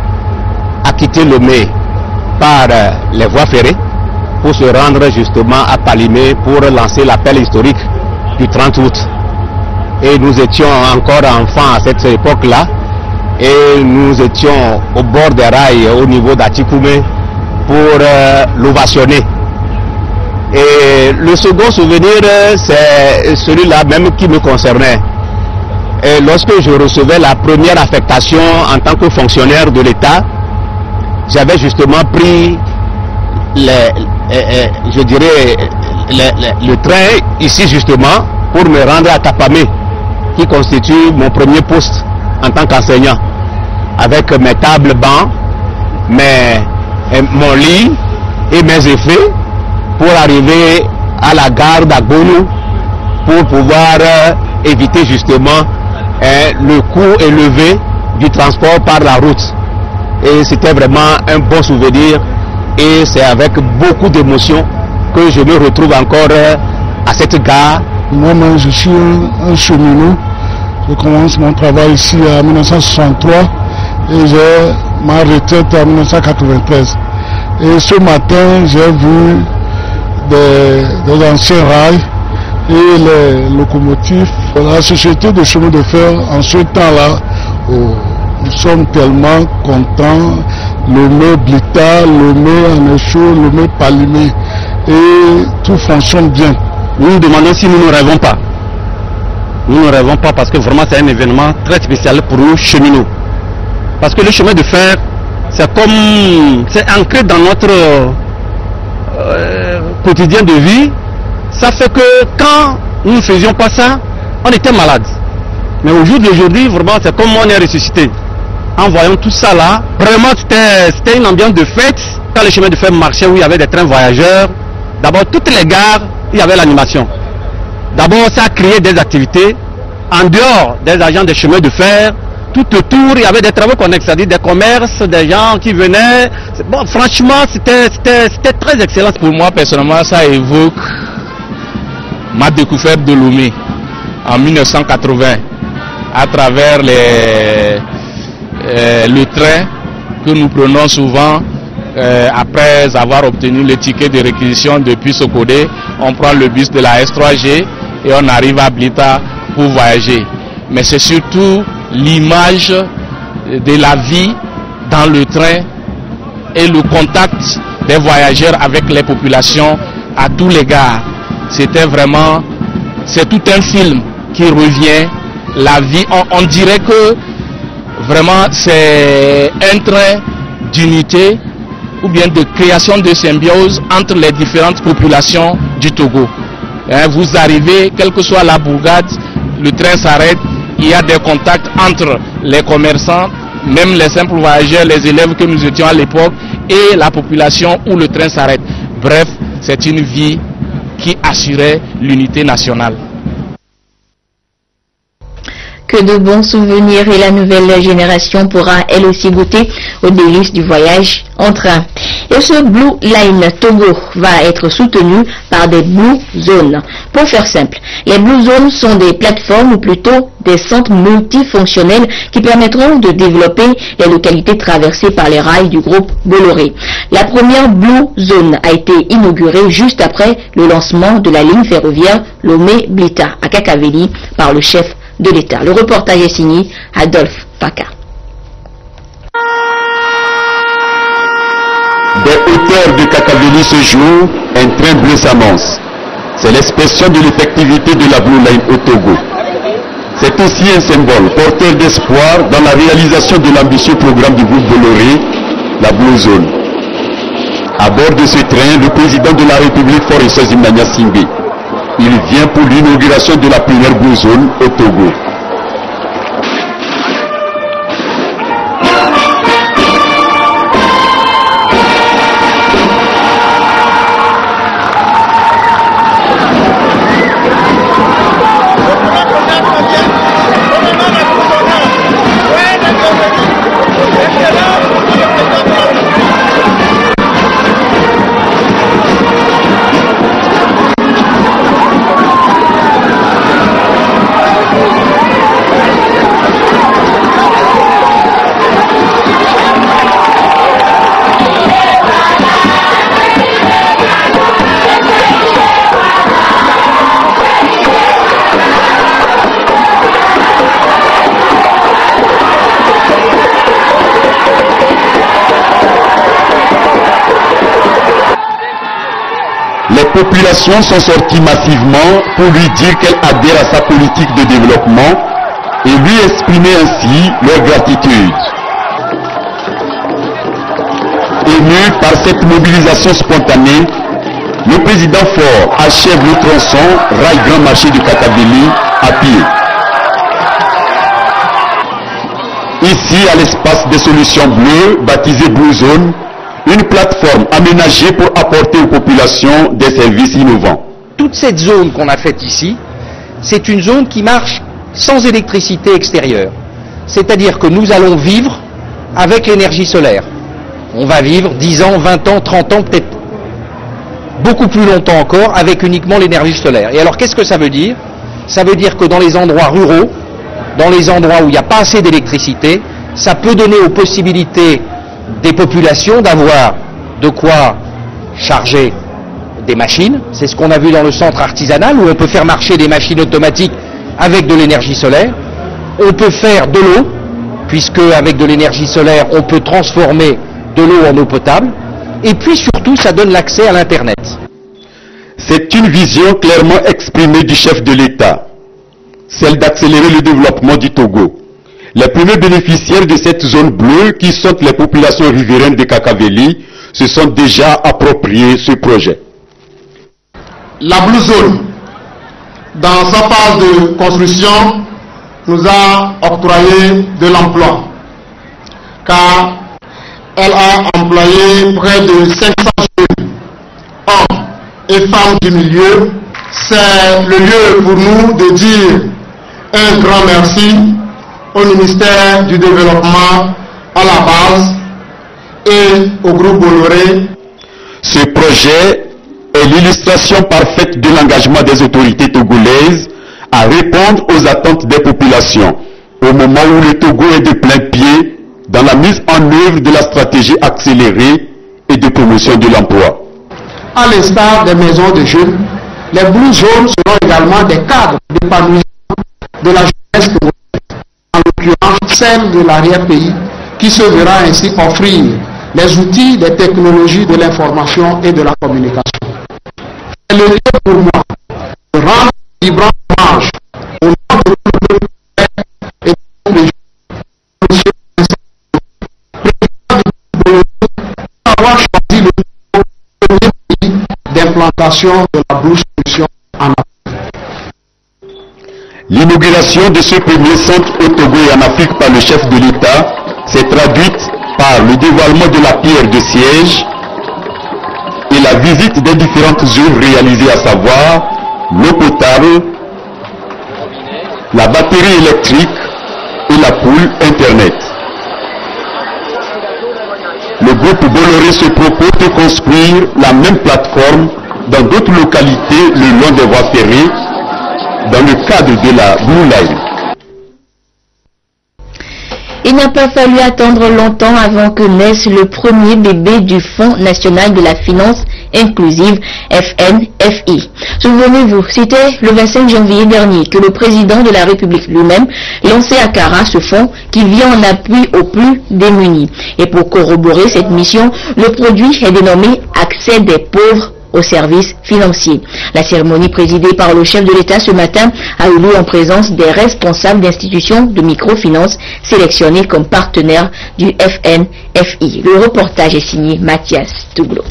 a quitté Lomé par les voies ferrées pour se rendre justement à Palimé pour lancer l'appel historique du 30 août. Et nous étions encore enfants à cette époque-là, et nous étions au bord des rails au niveau d'Atikoumé pour l'ovationner. Et le second souvenir, c'est celui-là même qui me concernait. Et lorsque je recevais la première affectation en tant que fonctionnaire de l'État, j'avais justement pris le train ici justement pour me rendre à Tapamé, qui constitue mon premier poste en tant qu'enseignant, avec mes tables bancs, mes mon lit et mes effets pour arriver à la gare d'Agbonou pour pouvoir éviter justement le coût élevé du transport par la route. Et c'était vraiment un bon souvenir et c'est avec beaucoup d'émotion que je me retrouve encore à cette gare. Moi-même, je suis un cheminot. Je commence mon travail ici en 1963 et j'ai ma retraite en 1993. Et ce matin, j'ai vu des anciens rails et les locomotives. La société de chemin de fer, en ce temps-là, nous sommes tellement contents. Le mot Blita, le mot Anécho, le mot Palimé, et tout fonctionne bien. Nous nous demandons si nous ne rêvons pas. Nous ne rêvons pas parce que vraiment c'est un événement très spécial pour nous cheminots. Parce que le chemin de fer, c'est ancré dans notre quotidien de vie. Ça fait que quand nous ne faisions pas ça, on était malades. Mais au jour d'aujourd'hui, vraiment, c'est comme on est ressuscité. En voyant tout ça là, vraiment c'était une ambiance de fête. Quand le chemin de fer marchait, où il y avait des trains voyageurs, d'abord toutes les gares, il y avait l'animation. D'abord, ça a créé des activités. En dehors des agents des chemins de fer, tout autour, il y avait des travaux connexes, c'est-à-dire des commerces, des gens qui venaient. Bon, franchement, c'était très excellent. Pour moi, personnellement, ça évoque ma découverte de Lomé en 1980 à travers le train que nous prenons souvent après avoir obtenu le ticket de réquisition depuis Sokodé. On prend le bus de la S3G et on arrive à Blita pour voyager. Mais c'est surtout l'image de la vie dans le train et le contact des voyageurs avec les populations à tous les gares. C'était vraiment, c'est tout un film qui revient, la vie, on dirait que vraiment c'est un train d'unité ou bien de création de symbiose entre les différentes populations du Togo. Vous arrivez, quelle que soit la bourgade, le train s'arrête, il y a des contacts entre les commerçants, même les simples voyageurs, les élèves que nous étions à l'époque, et la population où le train s'arrête. Bref, c'est une vie qui assurait l'unité nationale. Que de bons souvenirs, et la nouvelle génération pourra elle aussi goûter aux délices du voyage en train. Et ce Blue Line Togo va être soutenu par des Blue Zones. Pour faire simple, les Blue Zones sont des plateformes ou plutôt des centres multifonctionnels qui permettront de développer les localités traversées par les rails du groupe Bolloré. La première Blue Zone a été inaugurée juste après le lancement de la ligne ferroviaire Lomé-Blita à Kakaveli par le chef de l'État. Le reportage est signé Adolphe Paca. Des hauteurs de Kakaveli ce jour, un train bleu s'annonce. C'est l'expression de l'effectivité de la Blue Line au Togo. C'est aussi un symbole porteur d'espoir dans la réalisation de l'ambitieux programme du groupe Bolloré, la Blue Zone. À bord de ce train, le président de la République, Faure Sozimnania Singbe, il vient pour l'inauguration de la première Blue Zone au Togo. Les populations sont sorties massivement pour lui dire qu'elles adhèrent à sa politique de développement et lui exprimer ainsi leur gratitude. Ému par cette mobilisation spontanée, le président Faure achève le tronçon rail Grand Marché de Kakaveli à pied. Ici, à l'espace des solutions bleues, baptisé Blue Zone, une plateforme aménagée pour apporter aux populations des services innovants. Toute cette zone qu'on a faite ici, c'est une zone qui marche sans électricité extérieure. C'est-à-dire que nous allons vivre avec l'énergie solaire. On va vivre 10 ans, 20 ans, 30 ans, peut-être beaucoup plus longtemps encore avec uniquement l'énergie solaire. Et alors qu'est-ce que ça veut dire? Ça veut dire que dans les endroits ruraux, dans les endroits où il n'y a pas assez d'électricité, ça peut donner aux possibilités des populations d'avoir de quoi charger des machines. C'est ce qu'on a vu dans le centre artisanal où on peut faire marcher des machines automatiques avec de l'énergie solaire. On peut faire de l'eau, puisque avec de l'énergie solaire, on peut transformer de l'eau en eau potable. Et puis surtout, ça donne l'accès à l'Internet. C'est une vision clairement exprimée du chef de l'État, celle d'accélérer le développement du Togo. Les premiers bénéficiaires de cette zone bleue, qui sont les populations riveraines de Kakaveli, se sont déjà appropriés ce projet. La Blue Zone, dans sa phase de construction, nous a octroyé de l'emploi, car elle a employé près de 500 jeunes, hommes et femmes du milieu. C'est le lieu pour nous de dire un grand merci au ministère du Développement à la base et au groupe Bolloré. Ce projet est l'illustration parfaite de l'engagement des autorités togolaises à répondre aux attentes des populations au moment où le Togo est de plein pied dans la mise en œuvre de la stratégie accélérée et de promotion de l'emploi. À l'instar des maisons de jeunes, les Blue Zones seront également des cadres d'épanouissement de la jeunesse togolaise, en l'occurrence celle de l'arrière-pays, qui se verra ainsi offrir les outils des technologies de l'information et de la communication. C'est le lieu pour moi de rendre vibrant hommage au nom de tout le peuple et de tous les jeunes, M. président du Bolloré, pour avoir choisi le premier pays d'implantation de la Blue Solution en Afrique. L'inauguration de ce premier centre au Togo et en Afrique par le chef de l'État s'est traduite par le dévoilement de la pierre de siège et la visite des différentes œuvres réalisées, à savoir l'eau potable, la batterie électrique et la poule Internet. Le groupe Bolloré se propose de construire la même plateforme dans d'autres localités le long des voies ferrées dans le cadre de la Blue Line. Il n'a pas fallu attendre longtemps avant que naisse le premier bébé du Fonds national de la finance inclusive, FNFI. Souvenez-vous, c'était le 25 janvier dernier que le président de la République lui-même lançait à Kara ce fonds qui vient en appui aux plus démunis. Et pour corroborer cette mission, le produit est dénommé Accès des pauvres aux services financiers. La cérémonie présidée par le chef de l'État ce matin a eu lieu en présence des responsables d'institutions de microfinance sélectionnés comme partenaires du FNFI. Le reportage est signé Mathias Touglo.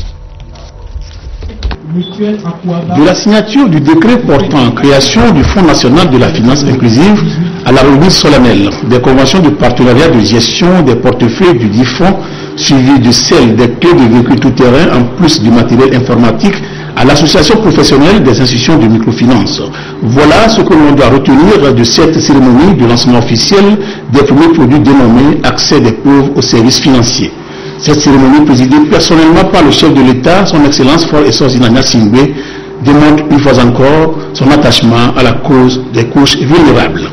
De la signature du décret portant création du Fonds national de la finance inclusive à la remise solennelle des conventions de partenariat de gestion des portefeuilles du dit fonds, suivi de celle des clés de véhicules tout-terrain en plus du matériel informatique à l'association professionnelle des institutions de microfinance. Voilà ce que l'on doit retenir de cette cérémonie de lancement officiel des premiers produits dénommés Accès des pauvres aux services financiers. Cette cérémonie présidée personnellement par le chef de l'État, son Excellence Faure Essozi Nanya Singbe, démontre une fois encore son attachement à la cause des couches vulnérables.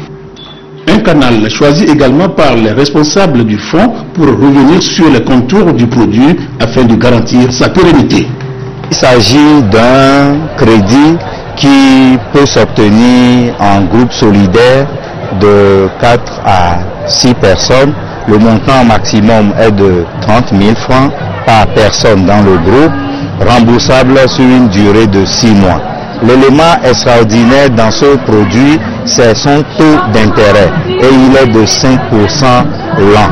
Un canal choisi également par les responsables du fonds pour revenir sur les contours du produit afin de garantir sa pérennité. Il s'agit d'un crédit qui peut s'obtenir en groupe solidaire de 4 à 6 personnes. Le montant maximum est de 30 000 francs par personne dans le groupe, remboursable sur une durée de 6 mois. L'élément extraordinaire dans ce produit, c'est son taux d'intérêt et il est de 5% l'an.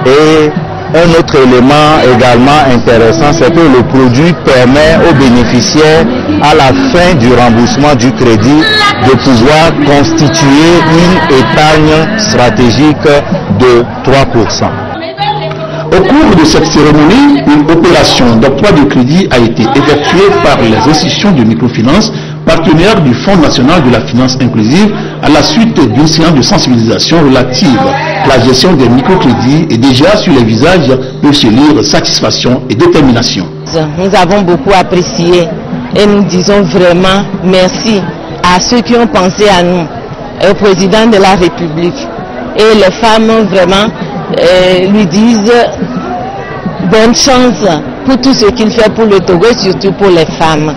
Et un autre élément également intéressant, c'est que le produit permet aux bénéficiaires, à la fin du remboursement du crédit, de pouvoir constituer une épargne stratégique de 3%. Au cours de cette cérémonie, une opération L'opération d'octroi de crédit a été effectuée par les institutions de microfinance, partenaires du Fonds national de la finance inclusive, à la suite d'une séance de sensibilisation relative à la gestion des microcrédits, et déjà sur les visages peut se lire satisfaction et détermination. Nous avons beaucoup apprécié et nous disons vraiment merci à ceux qui ont pensé à nous, au président de la République. Et les femmes vraiment lui disent bonne chance pour tout ce qu'il fait pour le Togo, surtout pour les femmes.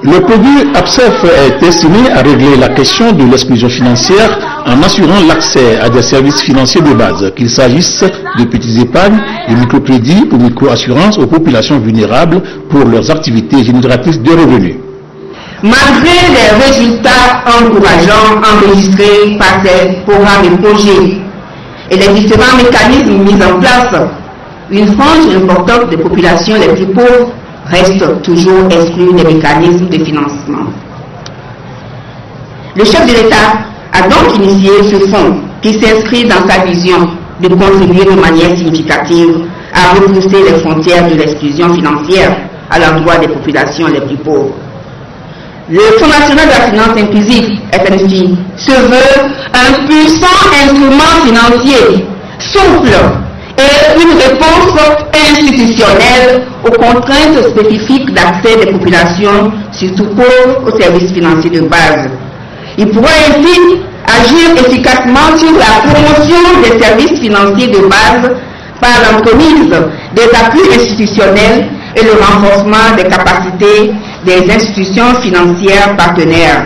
Le produit APSEF est destiné à régler la question de l'exclusion financière en assurant l'accès à des services financiers de base, qu'il s'agisse de petits épargnes, de microcrédits ou micro-assurances aux populations vulnérables pour leurs activités génératrices de revenus. Malgré les résultats encourageants enregistrés par ces programmes et projets et les différents mécanismes mis en place, une frange importante des populations les plus pauvres reste toujours exclue des mécanismes de financement. Le chef de l'État a donc initié ce fonds qui s'inscrit dans sa vision de contribuer de manière significative à repousser les frontières de l'exclusion financière à l'endroit des populations les plus pauvres. Le Fonds national de la finance inclusive, FNFI, se veut un puissant instrument financier, souple et une réponse institutionnelle aux contraintes spécifiques d'accès des populations, surtout pauvres, aux services financiers de base. Il pourra ainsi agir efficacement sur la promotion des services financiers de base par l'entremise des appuis institutionnels et le renforcement des capacités des institutions financières partenaires.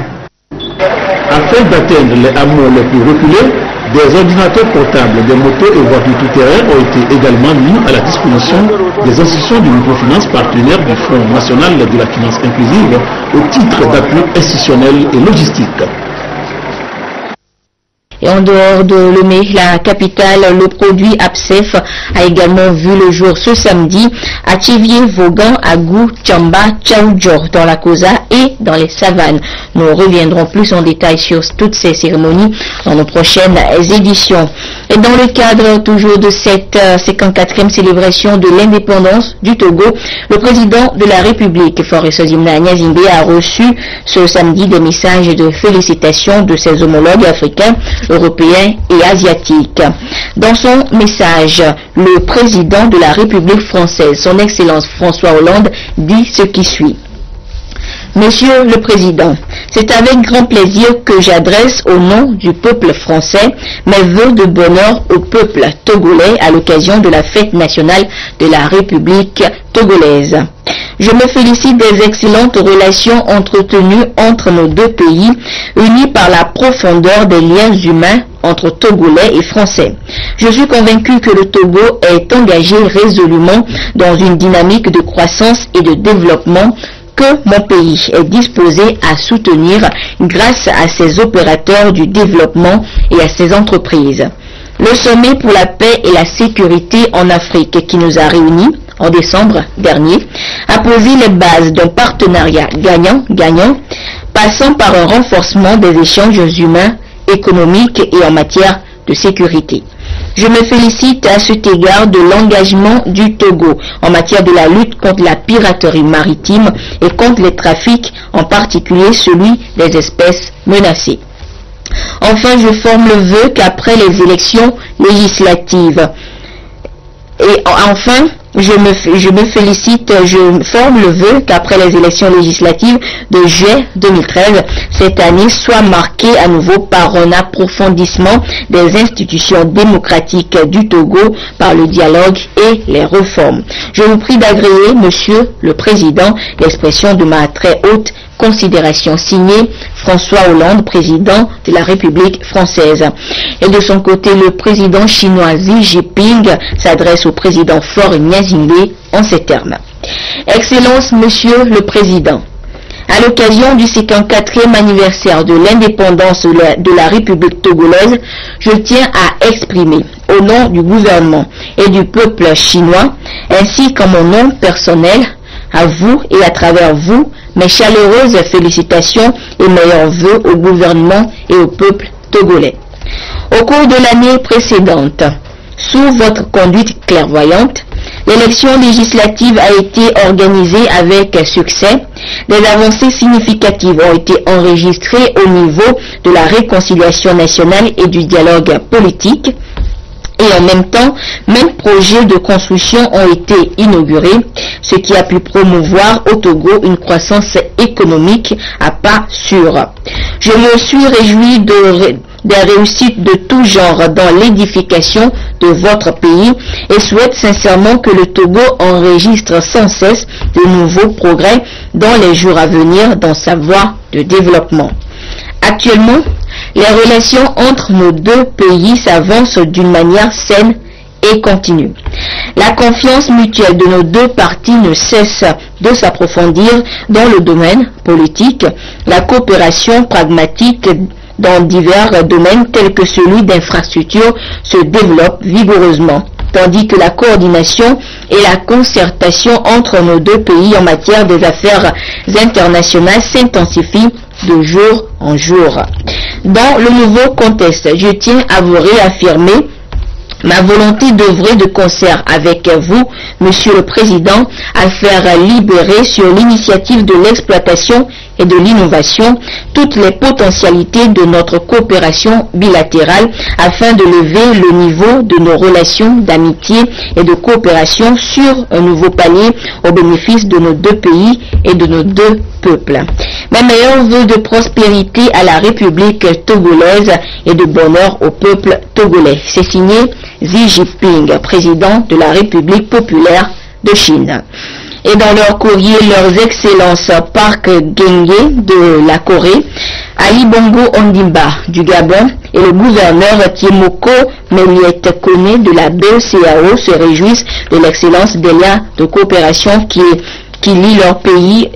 Afin d'atteindre les hameaux les plus reculés, des ordinateurs portables, des motos et voitures tout-terrain ont été également mis à la disposition des institutions de microfinance partenaires du Fonds national de la finance inclusive au titre d'appui institutionnel et logistique. Et en dehors de Lomé, la capitale, le produit APSEF a également vu le jour ce samedi à Thiviers, Vaughan, Agou, Tchamba, Tchaoudjor, dans la Kosa et dans les savanes. Nous reviendrons plus en détail sur toutes ces cérémonies dans nos prochaines éditions. Et dans le cadre toujours de cette 54e célébration de l'indépendance du Togo, le président de la République, Faure Sozimna Nyazingbe, a reçu ce samedi des messages de félicitations de ses homologues africains, européens et asiatiques. Dans son message, le président de la République française, son Excellence François Hollande, dit ce qui suit. Monsieur le Président, c'est avec grand plaisir que j'adresse au nom du peuple français mes vœux de bonheur au peuple togolais à l'occasion de la fête nationale de la République togolaise. Je me félicite des excellentes relations entretenues entre nos deux pays, unies par la profondeur des liens humains entre Togolais et Français. Je suis convaincu que le Togo est engagé résolument dans une dynamique de croissance et de développement que mon pays est disposé à soutenir grâce à ses opérateurs du développement et à ses entreprises. Le sommet pour la paix et la sécurité en Afrique qui nous a réunis en décembre dernier a posé les bases d'un partenariat gagnant-gagnant passant par un renforcement des échanges humains, économiques et en matière de sécurité. Je me félicite à cet égard de l'engagement du Togo en matière de la lutte contre la piraterie maritime et contre les trafics, en particulier celui des espèces menacées. Enfin, je forme le vœu qu'après les élections législatives, et enfin, je forme le vœu qu'après les élections législatives de juillet 2013, cette année soit marquée à nouveau par un approfondissement des institutions démocratiques du Togo par le dialogue et les réformes. Je vous prie d'agréer, Monsieur le Président, l'expression de ma très haute considération. Signé François Hollande, président de la République française. Et de son côté, le président chinois Xi Jinping s'adresse au président Faure Nyazingbe en ces termes. Excellence, Monsieur le Président, à l'occasion du 54e anniversaire de l'indépendance de la République togolaise, je tiens à exprimer, au nom du gouvernement et du peuple chinois, ainsi qu'en mon nom personnel, à vous et à travers vous, mes chaleureuses félicitations et meilleurs vœux au gouvernement et au peuple togolais. Au cours de l'année précédente, sous votre conduite clairvoyante, L'élection législative a été organisée avec succès. Des avancées significatives ont été enregistrées au niveau de la réconciliation nationale et du dialogue politique. Et en même temps, même projets de construction ont été inaugurés, ce qui a pu promouvoir au Togo une croissance économique à pas sûr. Je me suis réjoui des réussites de tout genre dans l'édification de votre pays et souhaite sincèrement que le Togo enregistre sans cesse de nouveaux progrès dans les jours à venir dans sa voie de développement. Actuellement, les relations entre nos deux pays s'avancent d'une manière saine et continue. La confiance mutuelle de nos deux parties ne cesse de s'approfondir dans le domaine politique. La coopération pragmatique dans divers domaines tels que celui d'infrastructures se développe vigoureusement, tandis que la coordination et la concertation entre nos deux pays en matière des affaires internationales s'intensifient de jour en jour. Dans le nouveau contexte, je tiens à vous réaffirmer ma volonté d'œuvrer de concert avec vous, Monsieur le Président, à faire libérer sur l'initiative de l'exploitation et de l'innovation toutes les potentialités de notre coopération bilatérale afin de lever le niveau de nos relations d'amitié et de coopération sur un nouveau palier au bénéfice de nos deux pays et de nos deux peuples. Mes meilleurs vœux de prospérité à la République togolaise et de bonheur au peuple togolais. C'est signé Xi Jinping, président de la République populaire de Chine. Et dans leur courrier, leurs excellences Park Geun-hye de la Corée, Ali Bongo Ondimba du Gabon et le gouverneur Tiemoko Meliette Kone de la BCAO se réjouissent de l'excellence des liens de coopération qui lient leur pays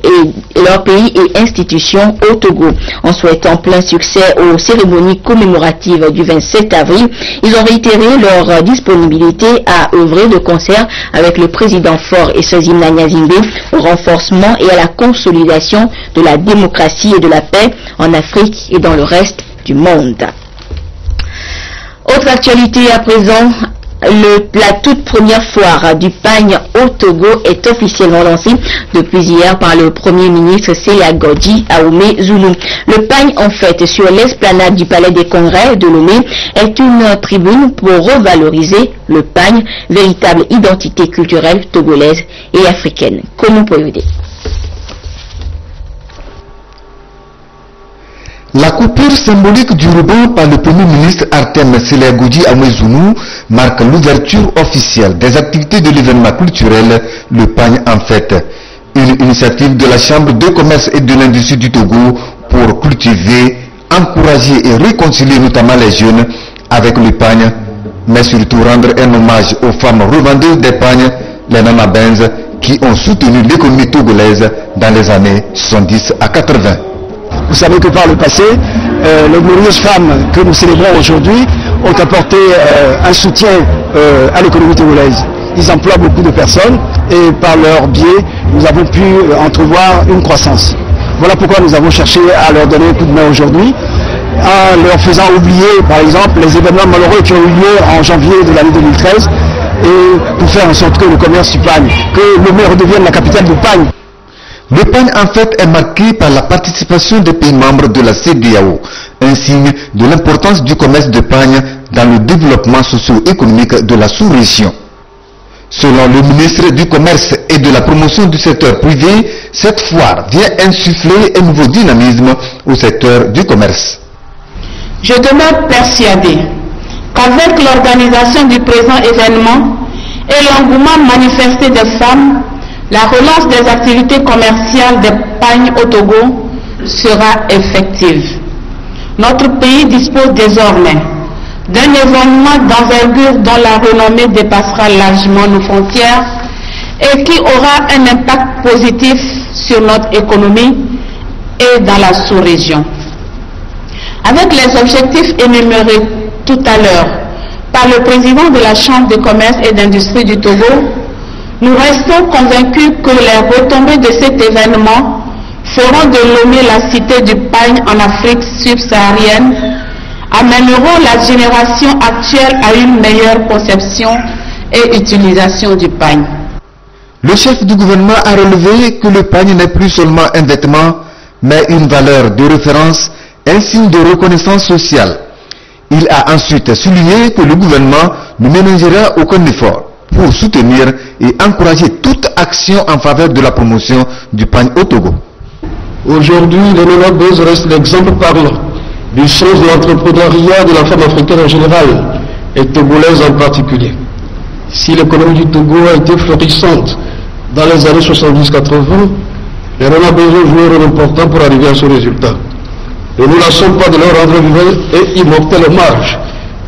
et institutions au Togo. En souhaitant plein succès aux cérémonies commémoratives du 27 avril, ils ont réitéré leur disponibilité à œuvrer de concert avec le président Faure Eswazini Nyasimbe au renforcement et à la consolidation de la démocratie et de la paix en Afrique et dans le reste du monde. Autre actualité à présent, la toute première foire du pagne au Togo est officiellement lancée depuis hier par le Premier ministre Seyagodji Aoumé Zulu. Le pagne en fait sur l'esplanade du Palais des Congrès de Lomé est une tribune pour revaloriser le pagne, véritable identité culturelle togolaise et africaine. Comment peut-il? La coupure symbolique du ruban par le Premier ministre Artem Seyagodji Aoumé Zulu marque l'ouverture officielle des activités de l'événement culturel Le Pagne en Fête, une initiative de la Chambre de commerce et de l'industrie du Togo pour cultiver, encourager et réconcilier notamment les jeunes avec le pagne, mais surtout rendre un hommage aux femmes revendeuses des pagnes, les Nana Benz, qui ont soutenu l'économie togolaise dans les années 70 à 80. Vous savez que par le passé, les glorieuses femmes que nous célébrons aujourd'hui ont apporté un soutien à l'économie togolaise. Ils emploient beaucoup de personnes et par leur biais, nous avons pu entrevoir une croissance. Voilà pourquoi nous avons cherché à leur donner un coup de main aujourd'hui, en leur faisant oublier, par exemple, les événements malheureux qui ont eu lieu en janvier de l'année 2013 et pour faire en sorte que le commerce du pagne, que Lomé redevienne la capitale du pagne. Le pagne en fait est marqué par la participation des pays membres de la CEDEAO, un signe de l'importance du commerce de pagne dans le développement socio-économique de la sous-région. Selon le ministre du Commerce et de la promotion du secteur privé, cette foire vient insuffler un nouveau dynamisme au secteur du commerce. Je demeure persuadé qu'avec l'organisation du présent événement et l'engouement manifesté des femmes, la relance des activités commerciales des pagnes au Togo sera effective. Notre pays dispose désormais d'un événement d'envergure dont la renommée dépassera largement nos frontières et qui aura un impact positif sur notre économie et dans la sous-région. Avec les objectifs énumérés tout à l'heure par le président de la Chambre de commerce et d'industrie du Togo, nous restons convaincus que les retombées de cet événement feront de Lomé la cité du pagne en Afrique subsaharienne, amèneront la génération actuelle à une meilleure conception et utilisation du pagne. Le chef du gouvernement a relevé que le pagne n'est plus seulement un vêtement, mais une valeur de référence, un signe de reconnaissance sociale. Il a ensuite souligné que le gouvernement ne ménagera aucun effort pour soutenir et encourager toute action en faveur de la promotion du pagne au Togo. Aujourd'hui, le Nana Bose reste l'exemple parlant du sens de l'entrepreneuriat de la femme africaine en général et togolaise en particulier. Si l'économie du Togo a été florissante dans les années 70-80, les Nana Bose ont joué un rôle important pour arriver à ce résultat. Ne nous lassons pas de leur rendre vivant et immortel hommage,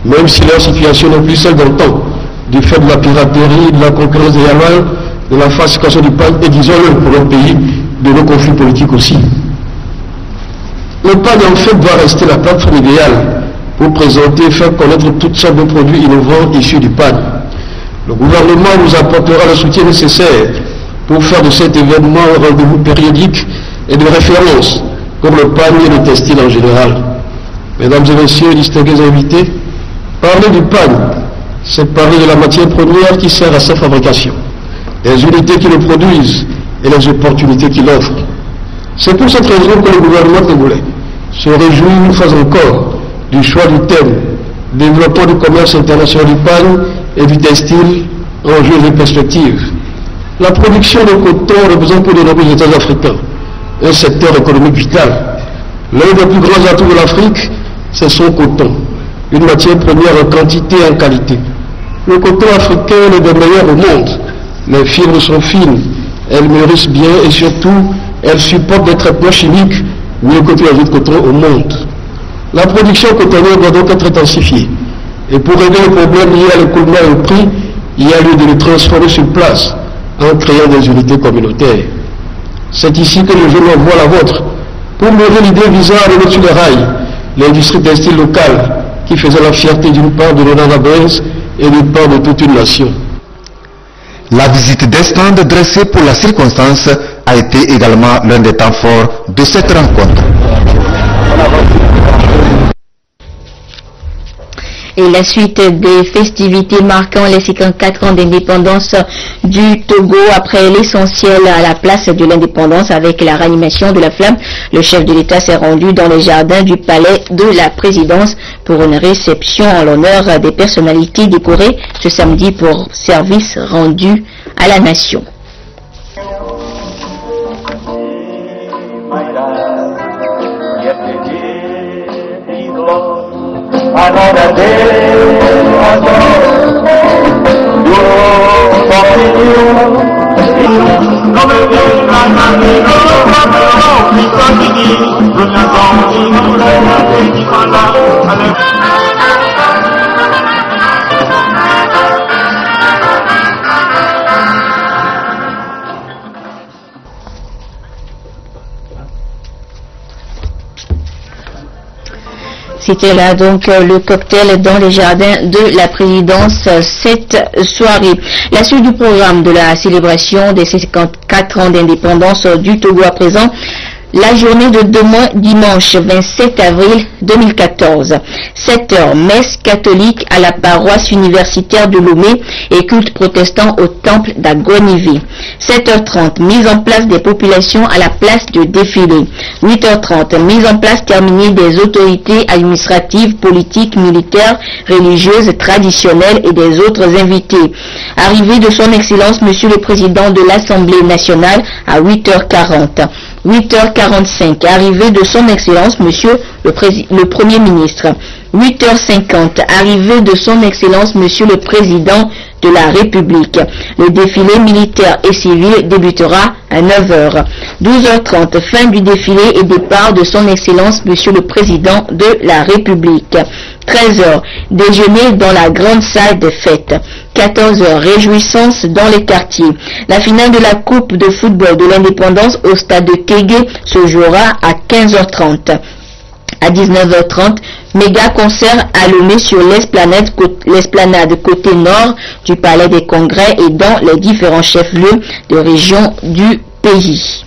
même si leur situation n'est plus celle d'antan, du fait de la piraterie, de la concurrence déloyale, de la falsification du pagne et, disons-le pour leur pays, de nos conflits politiques aussi. Le pagne en fait doit rester la plateforme idéale pour présenter et faire connaître toutes sortes de produits innovants issus du pagne. Le gouvernement nous apportera le soutien nécessaire pour faire de cet événement un rendez-vous périodique et de référence pour le pagne et le textile en général. Mesdames et messieurs, distingués invités, parler du pagne, c'est parler de la matière première qui sert à sa fabrication, des unités qui le produisent et les opportunités qu'il offre. C'est pour cette raison que le gouvernement togolais se réjouit une fois encore du choix du thème « Développement du commerce international du pagne et du textile, enjeux et perspectives ». La production de coton représente pour de nombreux États africains un secteur économique vital. L'un des plus grands atouts de l'Afrique, c'est son coton, une matière première en quantité et en qualité. Le coton africain est l'un des meilleurs au monde. Les fibres sont fines, elles mûrissent bien et surtout, elles supportent des traitements chimiques mieux que tous les autres cotons au monde. La production cotonnière doit donc être intensifiée. Et pour régler le problème lié à l'écoulement et au prix, il y a lieu de les transformer sur place en créant des unités communautaires. C'est ici que je vous envoie la vôtre pour mener l'idée visant à remettre sur les rails l'industrie textile locale qui faisait la fierté d'une part de Nana Bose et d'une part de toute une nation. La visite des stands dressés pour la circonstance a été également l'un des temps forts de cette rencontre. Et la suite des festivités marquant les 54 ans d'indépendance du Togo après l'essentiel à la place de l'indépendance avec la réanimation de la flamme, le chef de l'État s'est rendu dans les jardins du palais de la présidence pour une réception en l'honneur des personnalités décorées ce samedi pour service rendu à la nation. Another day, C'était là donc le cocktail dans les jardins de la présidence cette soirée. La suite du programme de la célébration des 54 ans d'indépendance du Togo à présent. La journée de demain, dimanche 27 avril 2014. 7h, messe catholique à la paroisse universitaire de Lomé et culte protestant au temple d'Agonivé. 7h30, mise en place des populations à la place de défilé. 8h30, mise en place terminée des autorités administratives, politiques, militaires, religieuses, traditionnelles et des autres invités. Arrivée de son Excellence Monsieur le Président de l'Assemblée nationale à 8h40. 8h45, arrivée de son Excellence Monsieur le Premier ministre. 8h50, arrivée de son Excellence Monsieur le Président de la République. Le défilé militaire et civil débutera à 9h. 12h30, fin du défilé et départ de son Excellence Monsieur le Président de la République. 13h, déjeuner dans la grande salle de fête. 14h, réjouissance dans les quartiers. La finale de la Coupe de football de l'indépendance au stade de Kégué se jouera à 15h30. À 19h30, méga concert à Lomé sur l'esplanade côté nord du Palais des Congrès et dans les différents chefs-lieux de région du pays.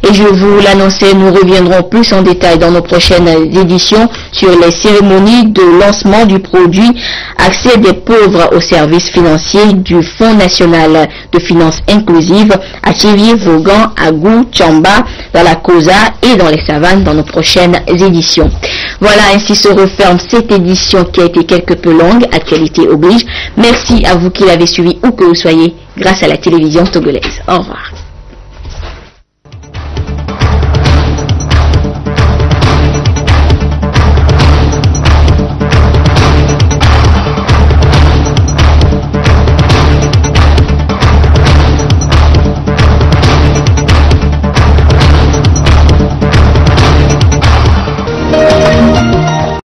Et je vous l'annonçais, nous reviendrons plus en détail dans nos prochaines éditions sur les cérémonies de lancement du produit Accès des pauvres aux services financiers du Fonds national de finances inclusives à Thiévier, Vaughan, Agou, Tchamba, dans la Kosa et dans les savanes dans nos prochaines éditions. Voilà, ainsi se referme cette édition qui a été quelque peu longue, actualité oblige. Merci à vous qui l'avez suivi où que vous soyez grâce à la télévision togolaise. Au revoir.